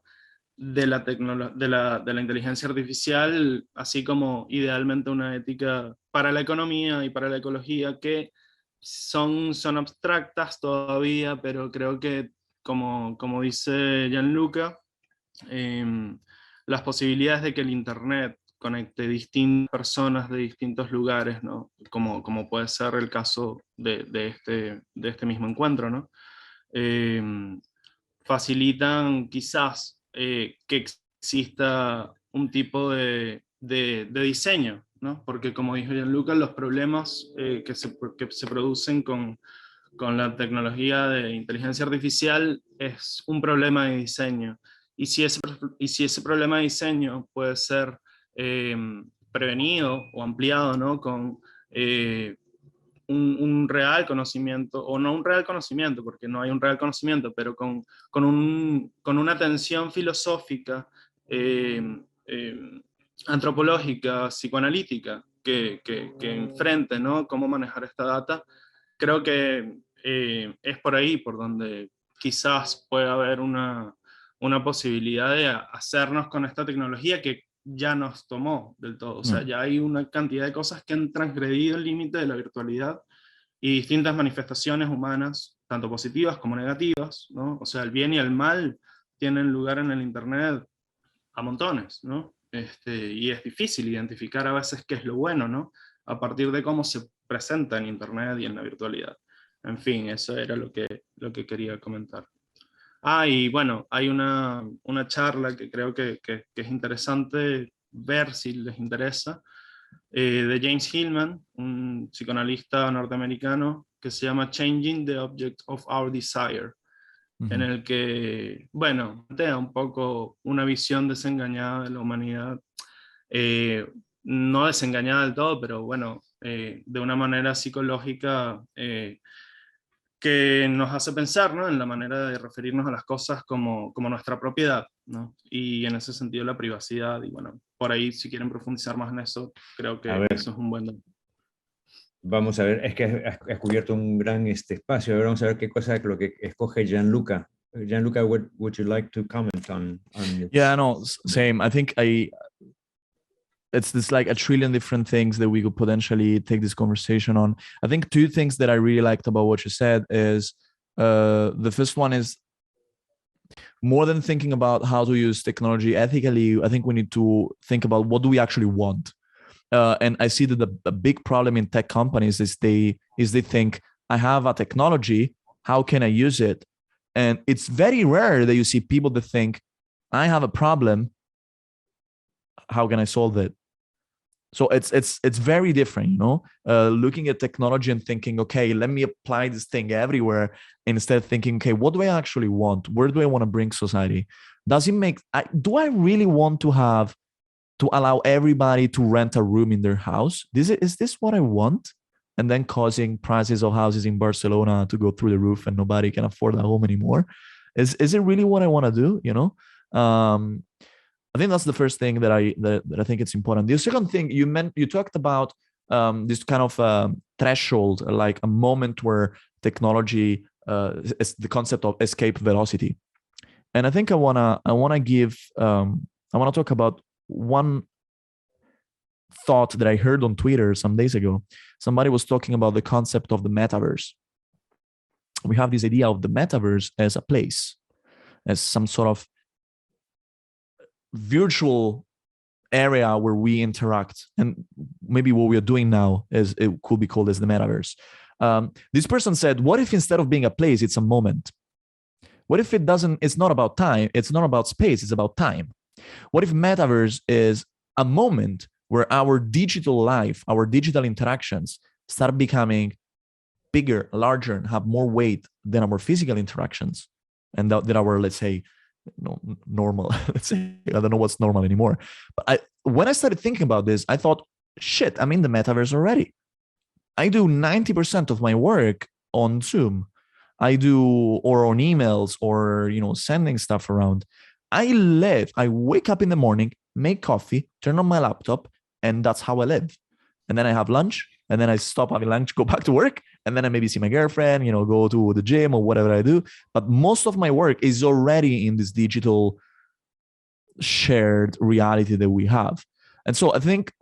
de la inteligencia artificial, así como idealmente una ética para la economía y para la ecología, que son abstractas todavía, pero creo que, como dice Gianluca, las posibilidades de que el Internet conecte distintas personas de distintos lugares, ¿no? Como puede ser el caso de este mismo encuentro, ¿no? Facilitan quizás que exista un tipo de diseño, ¿no? Porque como dijo Gianluca, los problemas que se producen con la tecnología de inteligencia artificial es un problema de diseño. Y si ese problema de diseño puede ser prevenido o ampliado, ¿no? Con un real conocimiento, o no un real conocimiento, porque no hay un real conocimiento, pero con una atención filosófica, antropológica, psicoanalítica, que enfrente, ¿no? Cómo manejar esta data. Creo que es por ahí por donde quizás pueda haber una posibilidad de hacernos con esta tecnología que ya nos tomó del todo. O sea, ya hay una cantidad de cosas que han transgredido el límite de la virtualidad y distintas manifestaciones humanas, tanto positivas como negativas, ¿no? O sea, el bien y el mal tienen lugar en el Internet a montones, ¿no? Y es difícil identificar a veces qué es lo bueno, ¿no? A partir de cómo se presenta en Internet y en la virtualidad. En fin, eso era lo que quería comentar. Y bueno, hay una charla que creo que es interesante ver si les interesa, de James Hillman, un psicoanalista norteamericano, que se llama Changing the Object of Our Desire, en el que, bueno, plantea un poco una visión desengañada de la humanidad, no desengañada del todo, pero bueno, de una manera psicológica, que nos hace pensar, ¿no?, en la manera de referirnos a las cosas como nuestra propiedad, ¿no? Y en ese sentido la privacidad, y bueno, por ahí si quieren profundizar más en eso, creo que eso es un buen... Vamos a ver, es que has cubierto un gran espacio. Ahora vamos a ver qué cosa es lo que escoge Gianluca. Gianluca, what would you like to comment on this? Yeah, no, same. I think it's this like a trillion different things that we could potentially take this conversation on. I think two things that I really liked about what you said is the first one is more than thinking about how to use technology ethically, I think we need to think about what do we actually want. And I see that the big problem in tech companies is they think, I have a technology, how can I use it? And it's very rare that you see people that think, I have a problem, how can I solve it? So it's very different, you know, looking at technology and thinking, okay, let me apply this thing everywhere, instead of thinking, okay, what do I actually want? Where do I want to bring society? Does it make, do I really want to allow everybody to rent a room in their house? Is this what I want? And then causing prices of houses in Barcelona to go through the roof and nobody can afford a home anymore. Is it really what I want to do? You know, I think that's the first thing that I think it's important. The second thing you talked about this kind of threshold, like a moment where technology is the concept of escape velocity. And I think I wanna talk about one thought that I heard on Twitter some days ago. Somebody was talking about the concept of the metaverse. We have this idea of the metaverse as a place, as some sort of virtual area where we interact, and maybe what we are doing now is it could be called as the metaverse. This person said, what if instead of being a place, it's a moment? What if it's not about time, it's not about space, it's about time? What if metaverse is a moment where our digital life, our digital interactions start becoming bigger, larger, and have more weight than our physical interactions, and that our, let's say, normal, let's say, I don't know what's normal anymore. But when I started thinking about this, I thought, shit, I'm in the metaverse already. I do 90% of my work on Zoom. Or on emails, or, sending stuff around. I wake up in the morning, make coffee, turn on my laptop, and that's how I live. And then I have lunch, and then I stop having lunch, go back to work, and then I maybe see my girlfriend, go to the gym or whatever I do. But most of my work is already in this digital shared reality that we have. And so I think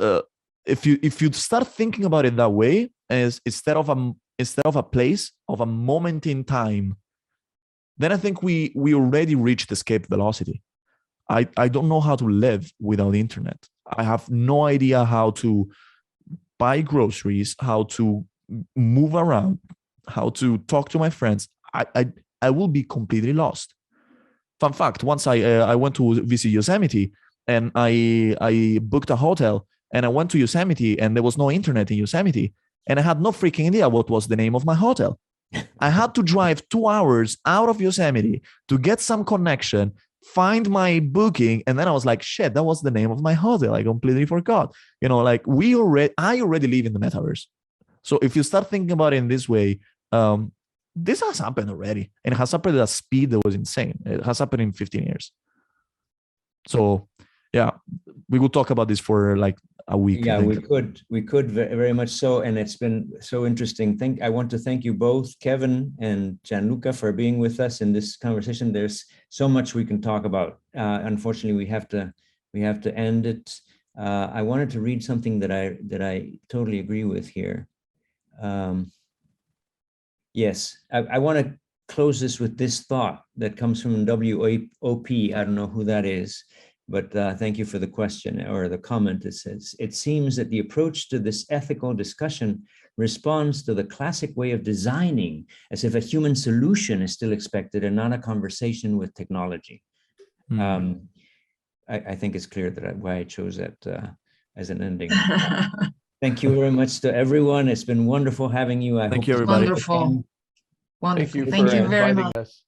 if you start thinking about it that way, as instead of a place, of a moment in time, then I think we already reached escape velocity. I don't know how to live without the internet. I have no idea how to buy groceries, how to move around, how to talk to my friends. I will be completely lost. Fun fact, once I went to visit Yosemite, and I booked a hotel, and I went to Yosemite, and there was no internet in Yosemite, and I had no freaking idea what was the name of my hotel. I had to drive 2 hours out of Yosemite to get some connection, find my booking, and then I was like, shit, that was the name of my hotel. I completely forgot. Like I already live in the metaverse. So if you start thinking about it in this way, this has happened already, and it has happened at a speed that was insane. It has happened in 15 years. So yeah, we will talk about this for like a week. Yeah, we could very much so, and it's been so interesting. I want to thank you both, Kevin and Gianluca, for being with us in this conversation. There's so much we can talk about. Unfortunately, we have to we have to end it. I wanted to read something that I totally agree with here. Yes, I want to close this with this thought that comes from WOP. I don't know who that is, but thank you for the question or the comment. It says, it seems that the approach to this ethical discussion responds to the classic way of designing, as if a human solution is still expected and not a conversation with technology. I think it's clear that why I chose that as an ending. Thank you very much to everyone. It's been wonderful having you. Thank you, everybody. Wonderful. Wonderful. Thank you for very inviting much. us.